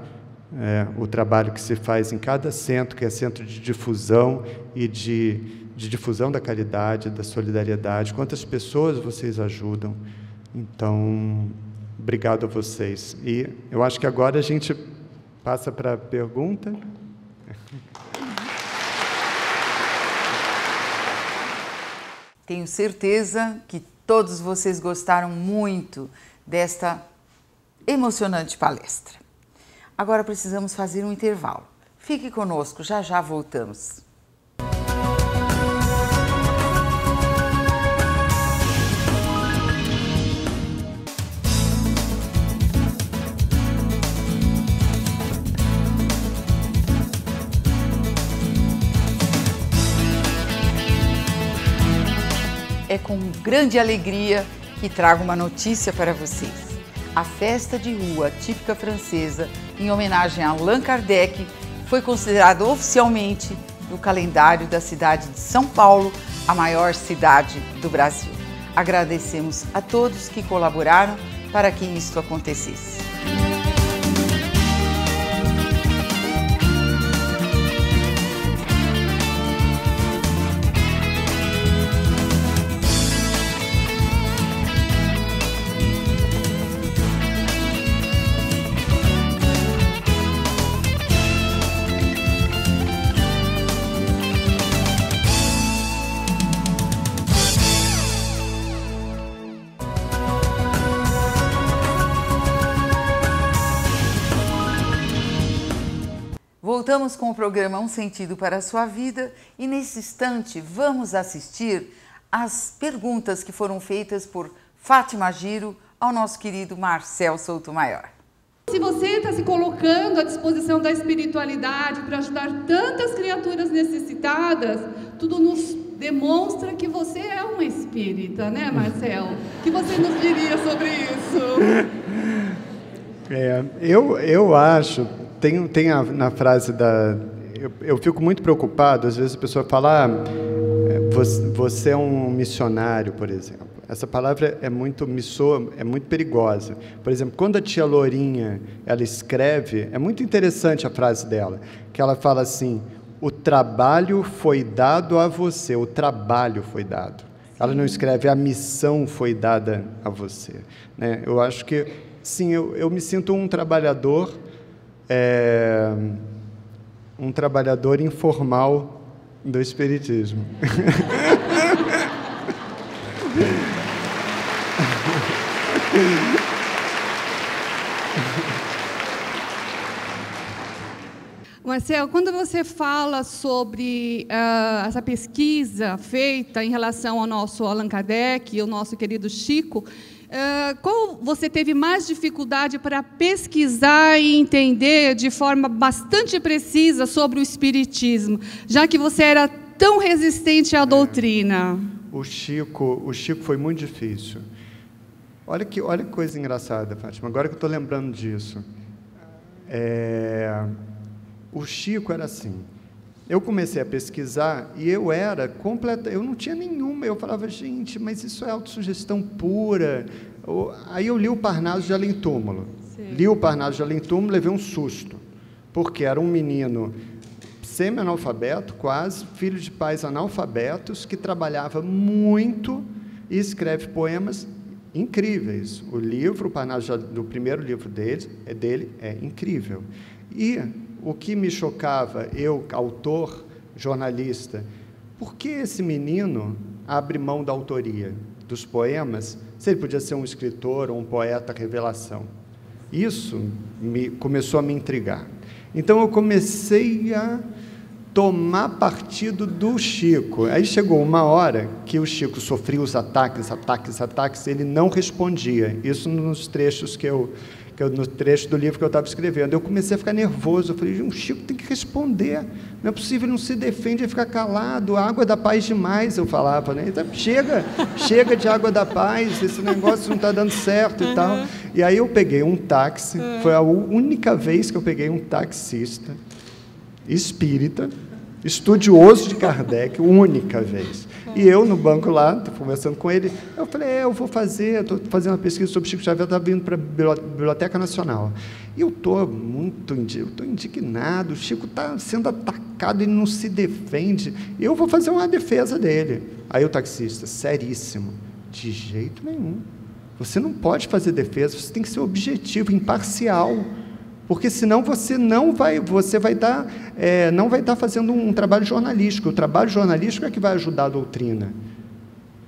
o trabalho que se faz em cada centro, que é centro de difusão e de difusão da caridade, da solidariedade, quantas pessoas vocês ajudam. Então, obrigado a vocês. E eu acho que agora a gente passa para a pergunta. Tenho certeza que todos vocês gostaram muito desta emocionante palestra. Agora precisamos fazer um intervalo. Fique conosco, já já voltamos. É com grande alegria que trago uma notícia para vocês. A festa de rua típica francesa, em homenagem a Allan Kardec, foi considerada oficialmente, no calendário da cidade de São Paulo, a maior cidade do Brasil. Agradecemos a todos que colaboraram para que isto acontecesse. Voltamos com o programa Um Sentido para a Sua Vida e nesse instante vamos assistir às perguntas que foram feitas por Fátima Giro ao nosso querido Marcel Soutomaior. Se você está se colocando à disposição da espiritualidade para ajudar tantas criaturas necessitadas, tudo nos demonstra que você é um espírita, né, Marcel? O que você nos diria sobre isso? Eu acho... Tem na frase da... Eu fico muito preocupado, às vezes a pessoa fala, você é um missionário, por exemplo. Essa palavra é muito perigosa. Por exemplo, quando a tia Lourinha, ela escreve, é muito interessante a frase dela, que ela fala assim, o trabalho foi dado a você, o trabalho foi dado. Ela não escreve, a missão foi dada a você. Né? Eu acho que, sim, eu me sinto um trabalhador informal do Espiritismo. Marcel, quando você fala sobre essa pesquisa feita em relação ao nosso Allan Kardec e ao nosso querido Chico, qual você teve mais dificuldade para pesquisar e entender de forma bastante precisa sobre o Espiritismo, já que você era tão resistente à doutrina? O Chico foi muito difícil. Olha que coisa engraçada, Fátima, agora que eu estou lembrando disso. O Chico era assim, eu comecei a pesquisar e eu não tinha nenhuma, eu falava, gente, mas isso é autossugestão pura. Aí eu li o Parnaso de Além Túmulo. Li o Parnaso de Além Túmulo, levei um susto, porque era um menino semi-analfabeto, quase, filho de pais analfabetos, que trabalhava muito e escreve poemas incríveis. O Parnaso do primeiro livro dele é incrível. E o que me chocava, eu, autor, jornalista, por que esse menino abre mão da autoria dos poemas, se ele podia ser um escritor ou um poeta revelação? Isso começou a me intrigar. Então, eu comecei a tomar partido do Chico. Aí chegou uma hora que o Chico sofria os ataques, ele não respondia. Isso nos trechos no trecho do livro que eu estava escrevendo. Eu comecei a ficar nervoso, eu falei, o Chico tem que responder, não é possível, ele não se defende, ele fica calado, a água da paz demais, eu falava, né? Então, chega de água da paz, esse negócio não está dando certo e tal. E aí eu peguei um táxi, foi a única vez que eu peguei um taxista espírita, estudioso de Kardec, única vez. E eu, no banco lá, conversando com ele, eu falei, estou fazendo uma pesquisa sobre Chico Xavier, estava vindo para a Biblioteca Nacional. E eu estou indignado, o Chico está sendo atacado, ele não se defende, eu vou fazer uma defesa dele. Aí o taxista, seríssimo, de jeito nenhum, você não pode fazer defesa, você tem que ser objetivo, imparcial, porque senão você não vai estar fazendo um trabalho jornalístico. O trabalho jornalístico é que vai ajudar a doutrina.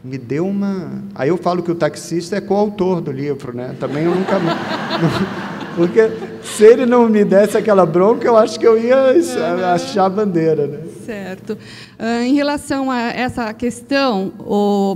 Me deu uma... Aí eu falo que o taxista é coautor do livro, né? Também eu Porque se ele não me desse aquela bronca, eu acho que eu ia achar a bandeira, né? Certo. Em relação a essa questão,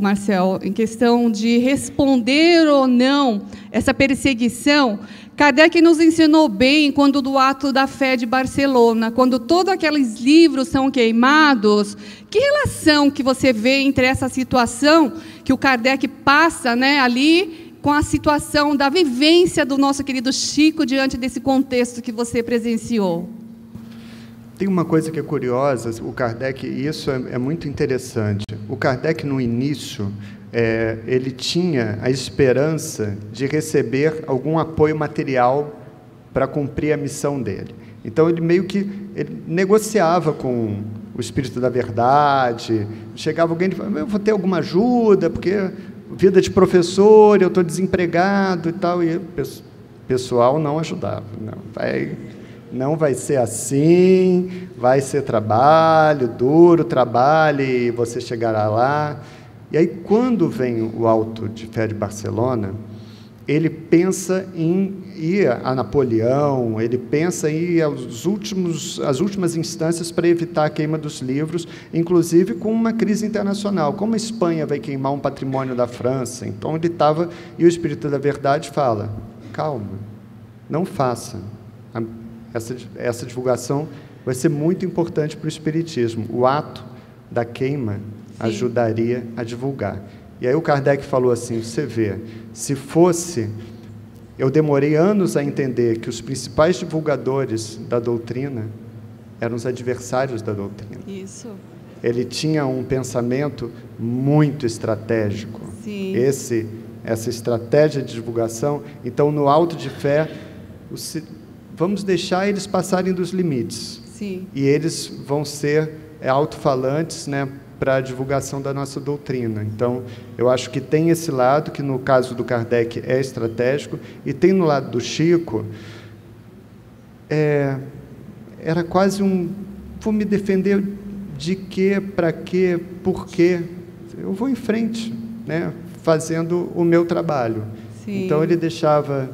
Marcel, em questão de responder ou não essa perseguição, Kardec nos ensinou bem quando do ato da fé de Barcelona, quando todos aqueles livros são queimados. Que relação que você vê entre essa situação que o Kardec passa, né, ali, com a situação da vivência do nosso querido Chico diante desse contexto que você presenciou? Tem uma coisa que é curiosa, o Kardec, e isso é muito interessante. O Kardec, no início, ele tinha a esperança de receber algum apoio material para cumprir a missão dele. Então, ele meio que negociava com o Espírito da Verdade, chegava alguém e falava, eu vou ter alguma ajuda, porque vida de professor, eu estou desempregado e tal, e o pessoal não ajudava. Não vai ser assim, vai ser trabalho, duro trabalho, e você chegará lá. E aí, quando vem o Auto de Fé de Barcelona, ele pensa em ir a Napoleão, ele pensa em ir às últimas instâncias para evitar a queima dos livros, inclusive com uma crise internacional. Como a Espanha vai queimar um patrimônio da França? Então, ele estava, e o Espírito da Verdade fala, calma, não faça. Essa divulgação vai ser muito importante para o Espiritismo. O ato da queima ajudaria a divulgar. E aí o Kardec falou assim, você vê, se fosse... Eu demorei anos a entender que os principais divulgadores da doutrina eram os adversários da doutrina. Isso. Ele tinha um pensamento muito estratégico. Sim. Essa estratégia de divulgação. Então, no Auto de Fé, vamos deixar eles passarem dos limites. Sim. E eles vão ser alto-falantes, né, para a divulgação da nossa doutrina. Então, eu acho que tem esse lado, que no caso do Kardec é estratégico, e tem no lado do Chico, era quase vou me defender de quê, para quê, por quê? Eu vou em frente, né, fazendo o meu trabalho. Sim. Então, ele deixava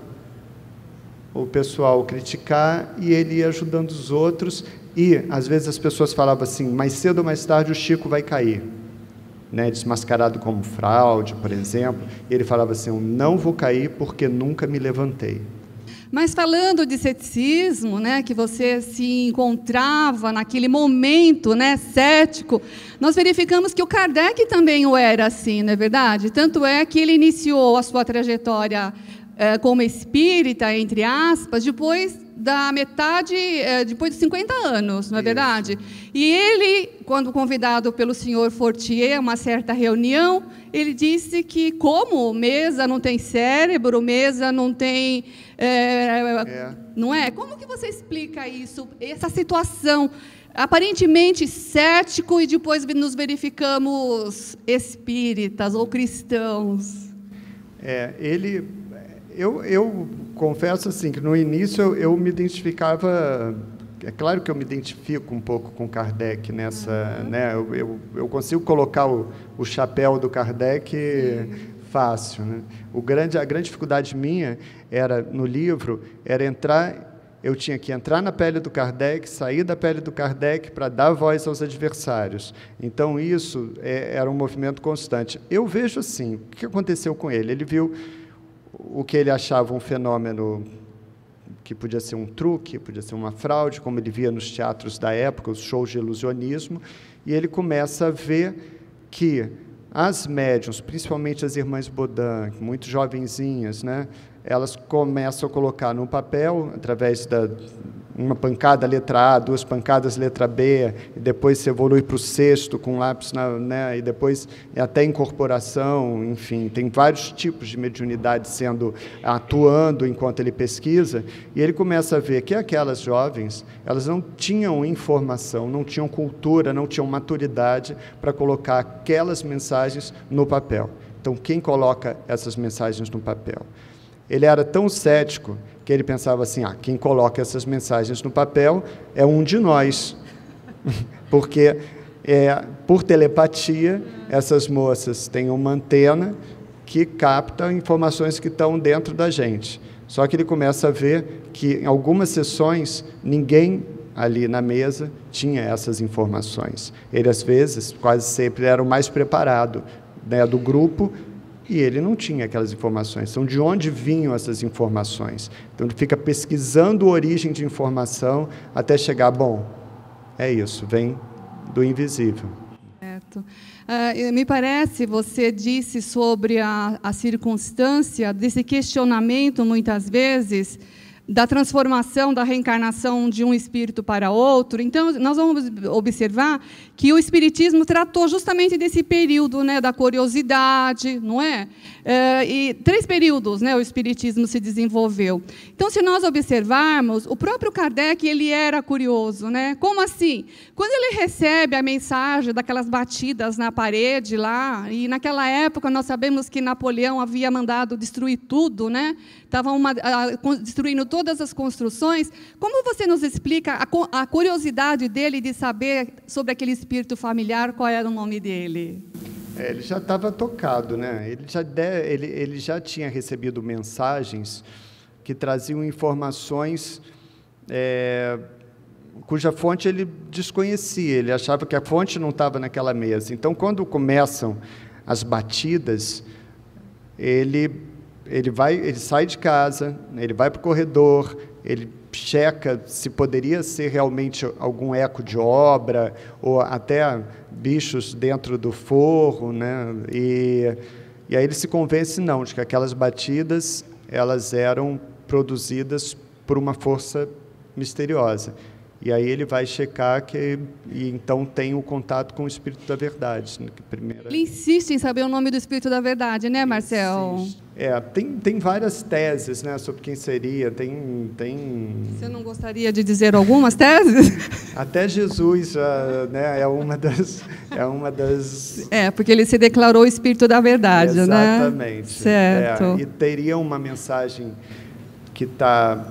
o pessoal criticar e ele ia ajudando os outros. E, às vezes, as pessoas falavam assim, mais cedo ou mais tarde o Chico vai cair, né, desmascarado como fraude, por exemplo. E ele falava assim, eu não vou cair porque nunca me levantei. Mas falando de ceticismo, né, que você se encontrava naquele momento, né, cético, nós verificamos que o Kardec também o era assim, não é verdade? Tanto é que ele iniciou a sua trajetória como espírita, entre aspas, depois da metade, depois de 50 anos, não é verdade? E ele, quando convidado pelo senhor Fortier a uma certa reunião, ele disse que como Mesa não tem cérebro, Mesa não tem... Não é? Como que você explica isso, essa situação aparentemente cético e depois nos verificamos espíritas ou cristãos? Eu confesso assim, que no início eu me identificava, é claro que eu me identifico um pouco com Kardec nessa, né, eu consigo colocar o chapéu do Kardec fácil, né? A grande dificuldade minha era, no livro, eu tinha que entrar na pele do Kardec, sair da pele do Kardec para dar voz aos adversários. Então, isso era um movimento constante. Eu vejo assim, o que aconteceu com ele? Ele viu o que ele achava um fenômeno que podia ser um truque, podia ser uma fraude, como ele via nos teatros da época, os shows de ilusionismo, e ele começa a ver que as médiuns, principalmente as irmãs Bodin, muito jovenzinhas, né, elas começam a colocar no papel, através uma pancada letra A, 2 pancadas letra B, e depois se evolui para o sexto com lápis, né, e depois até incorporação, enfim, tem vários tipos de mediunidade atuando enquanto ele pesquisa, e ele começa a ver que aquelas jovens, elas não tinham informação, não tinham cultura, não tinham maturidade para colocar aquelas mensagens no papel. Então, quem coloca essas mensagens no papel? Ele era tão cético que ele pensava assim, quem coloca essas mensagens no papel é um de nós, porque por telepatia essas moças têm uma antena que capta informações que estão dentro da gente. Só que ele começa a ver que em algumas sessões ninguém ali na mesa tinha essas informações. Ele, às vezes, quase sempre era o mais preparado, né, do grupo, e ele não tinha aquelas informações. Então, de onde vinham essas informações? Então, ele fica pesquisando a origem de informação até chegar, bom, é isso, vem do invisível. Certo. Me parece, você disse sobre a circunstância desse questionamento, muitas vezes, da transformação, da reencarnação de um espírito para outro. Então, nós vamos observar que o Espiritismo tratou justamente desse período, né, da curiosidade, não é? E 3 períodos, né, o Espiritismo se desenvolveu. Então, se nós observarmos, o próprio Kardec, ele era curioso, né? Como assim? Quando ele recebe a mensagem daquelas batidas na parede lá, e naquela época nós sabemos que Napoleão havia mandado destruir tudo, né? Estavam destruindo todas as construções. Como você nos explica a curiosidade dele de saber sobre aquele espírito familiar, qual era o nome dele? Ele já estava tocado, né? Ele já tinha recebido mensagens que traziam informações cuja fonte ele desconhecia. Ele achava que a fonte não estava naquela mesa. Então, quando começam as batidas, ele sai de casa, ele vai para o corredor, ele checa se poderia ser realmente algum eco de obra, ou até bichos dentro do forro, né? E aí ele se convence, não, de que aquelas batidas, elas eram produzidas por uma força misteriosa. E aí ele vai checar e então tem o contato com o Espírito da Verdade. Ele insiste em saber o nome do Espírito da Verdade, né, Marcel? Tem várias teses, né, sobre quem seria. Você não gostaria de dizer algumas teses? Até Jesus já, né, é uma das... porque ele se declarou o Espírito da Verdade, exatamente, né? Certo. E teria uma mensagem que está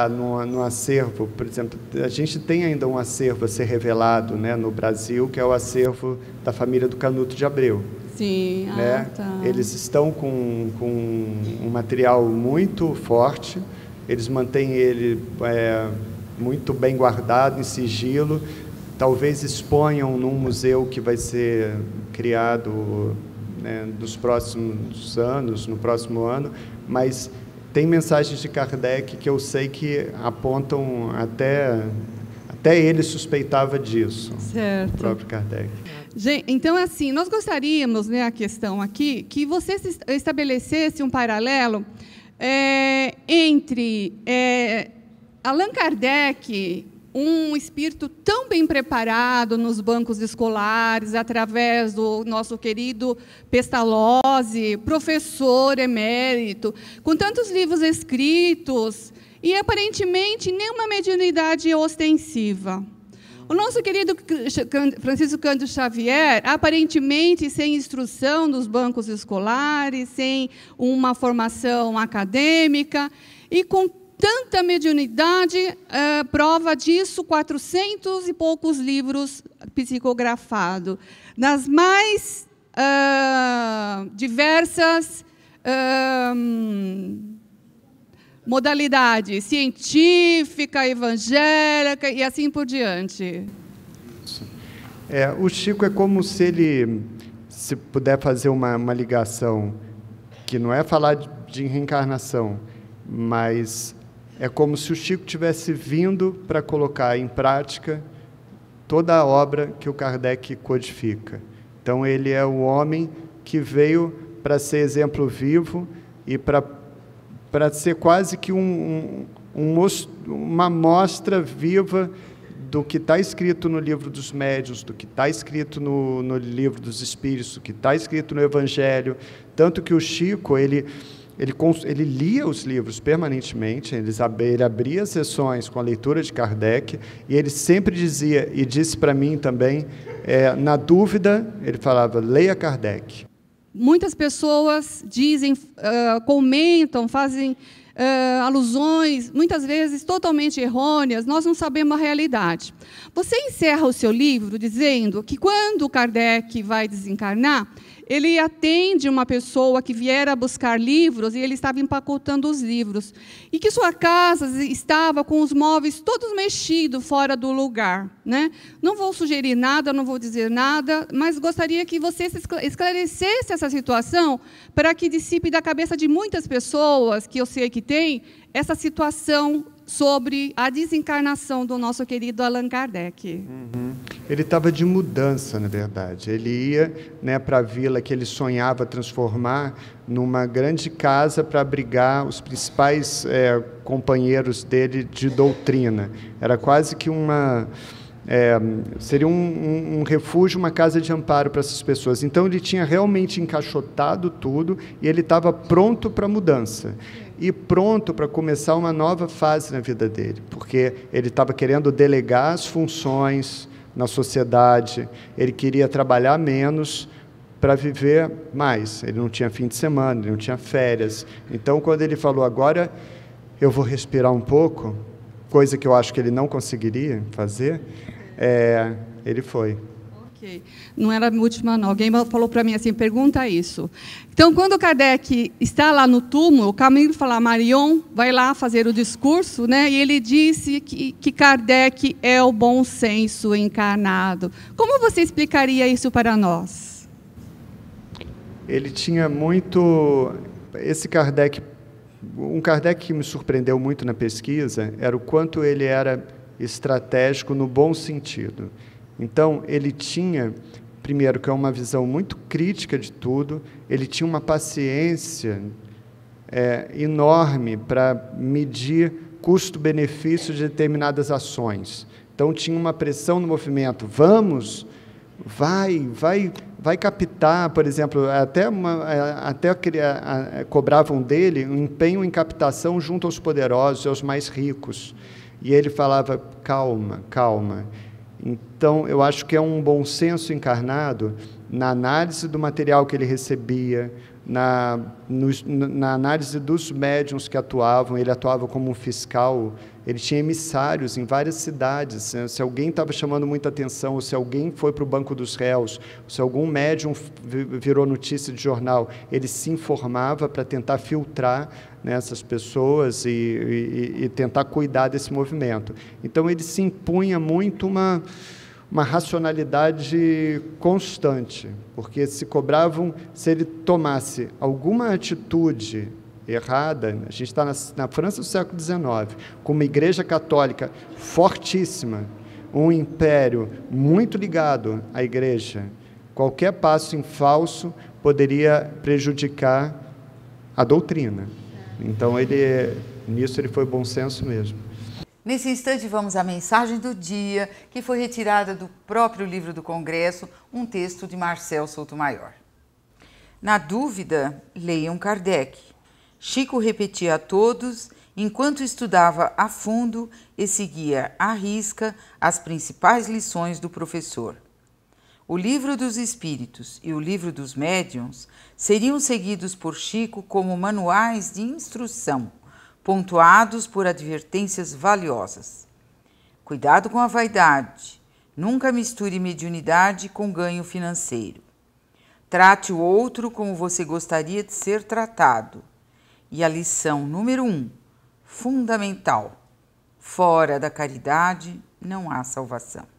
no acervo, por exemplo, a gente tem ainda um acervo a ser revelado, né, no Brasil, que é o acervo da família do Canuto de Abreu. Sim, né? Tá. Eles estão com um material muito forte, eles mantêm ele muito bem guardado, em sigilo, talvez exponham num museu que vai ser criado, né, nos próximos anos, no próximo ano, mas tem mensagens de Kardec que eu sei que apontam até ele suspeitava disso. Certo. O próprio Kardec. Gente, então, assim, nós gostaríamos, né, a questão aqui, que você estabelecesse um paralelo entre Allan Kardec, um espírito tão bem preparado nos bancos escolares, através do nosso querido Pestalozzi, professor emérito, com tantos livros escritos, e aparentemente nenhuma mediunidade ostensiva. O nosso querido Francisco Cândido Xavier, aparentemente sem instrução nos bancos escolares, sem uma formação acadêmica, e com tanta mediunidade, prova disso 400 e poucos livros psicografados, nas mais diversas modalidades, científica, evangélica e assim por diante. O Chico é como se ele, se puder fazer uma ligação, que não é falar de reencarnação, mas é como se o Chico tivesse vindo para colocar em prática toda a obra que o Kardec codifica. Então, ele é o homem que veio para ser exemplo vivo e para ser quase que uma mostra viva do que está escrito no livro dos médiuns, do que está escrito no livro dos Espíritos, do que está escrito no Evangelho. Tanto que o Chico, ele lia os livros permanentemente, ele abria sessões com a leitura de Kardec, e ele sempre dizia, e disse para mim também, na dúvida, ele falava, leia Kardec. Muitas pessoas dizem, comentam, fazem alusões, muitas vezes totalmente errôneas, nós não sabemos a realidade. Você encerra o seu livro dizendo que quando Kardec vai desencarnar, ele atende uma pessoa que viera buscar livros e ele estava empacotando os livros. E que sua casa estava com os móveis todos mexidos, fora do lugar, né? Não vou sugerir nada, não vou dizer nada, mas gostaria que você esclarecesse essa situação para que dissipe da cabeça de muitas pessoas, que eu sei que tem, essa situação sobre a desencarnação do nosso querido Allan Kardec. Ele estava de mudança, na verdade. Ele ia, né, para a vila que ele sonhava transformar numa grande casa para abrigar os principais companheiros dele de doutrina. Era quase que seria um refúgio, uma casa de amparo para essas pessoas. Então, ele tinha realmente encaixotado tudo e ele estava pronto para a mudança. E pronto para começar uma nova fase na vida dele, porque ele estava querendo delegar as funções na sociedade, ele queria trabalhar menos para viver mais. Ele não tinha fim de semana, ele não tinha férias. Então, quando ele falou, agora eu vou respirar um pouco, coisa que eu acho que ele não conseguiria fazer, ele foi. Ok. Não era a última, não. Alguém falou para mim assim, pergunta isso. Então, quando Kardec está lá no túmulo, o Camilo fala, Marion vai lá fazer o discurso, né? E ele disse que Kardec é o bom senso encarnado. Como você explicaria isso para nós? Ele tinha muito... Esse Kardec... Um Kardec que me surpreendeu muito na pesquisa era o quanto ele era estratégico no bom sentido. Então, ele tinha, primeiro, que é uma visão muito crítica de tudo, ele tinha uma paciência enorme para medir custo-benefício de determinadas ações. Então, tinha uma pressão no movimento, vamos, vai captar, por exemplo, cobravam dele um empenho em captação junto aos poderosos, aos mais ricos. E ele falava, calma, calma. Então, eu acho que é um bom senso encarnado na análise do material que ele recebia, na análise dos médiuns que atuavam. Ele atuava como um fiscal, ele tinha emissários em várias cidades. Se alguém estava chamando muita atenção, ou se alguém foi para o banco dos réus, se algum médium virou notícia de jornal, ele se informava para tentar filtrar nessas pessoas e tentar cuidar desse movimento. Então, ele se impunha muito uma racionalidade constante, porque se ele tomasse alguma atitude errada, a gente está na França do século XIX, com uma igreja católica fortíssima, um império muito ligado à igreja, qualquer passo em falso poderia prejudicar a doutrina. Então, nisso ele foi bom senso mesmo. Nesse instante, vamos à mensagem do dia, que foi retirada do próprio livro do Congresso, um texto de Marcel Soutomaior. Na dúvida, leiam Kardec. Chico repetia a todos, enquanto estudava a fundo e seguia à risca as principais lições do professor. O Livro dos Espíritos e o Livro dos Médiuns seriam seguidos por Chico como manuais de instrução, pontuados por advertências valiosas. Cuidado com a vaidade. Nunca misture mediunidade com ganho financeiro. Trate o outro como você gostaria de ser tratado. E a lição número 1, fundamental: fora da caridade não há salvação.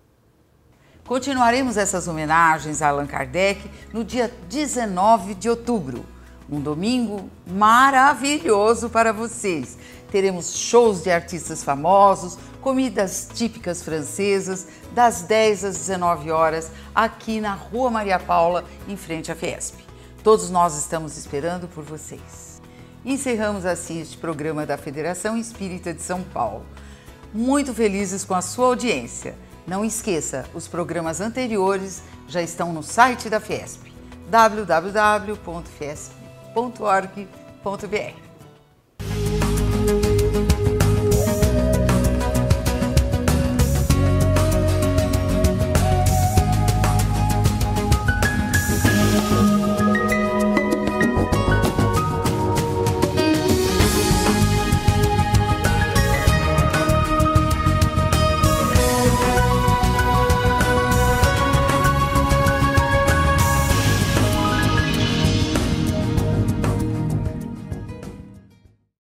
Continuaremos essas homenagens a Allan Kardec no dia 19 de outubro, um domingo maravilhoso para vocês. Teremos shows de artistas famosos, comidas típicas francesas, das 10 às 19 horas, aqui na Rua Maria Paula, em frente à Fiesp. Todos nós estamos esperando por vocês. Encerramos assim este programa da Federação Espírita de São Paulo. Muito felizes com a sua audiência. Não esqueça, os programas anteriores já estão no site da Fiesp, www.fiesp.org.br.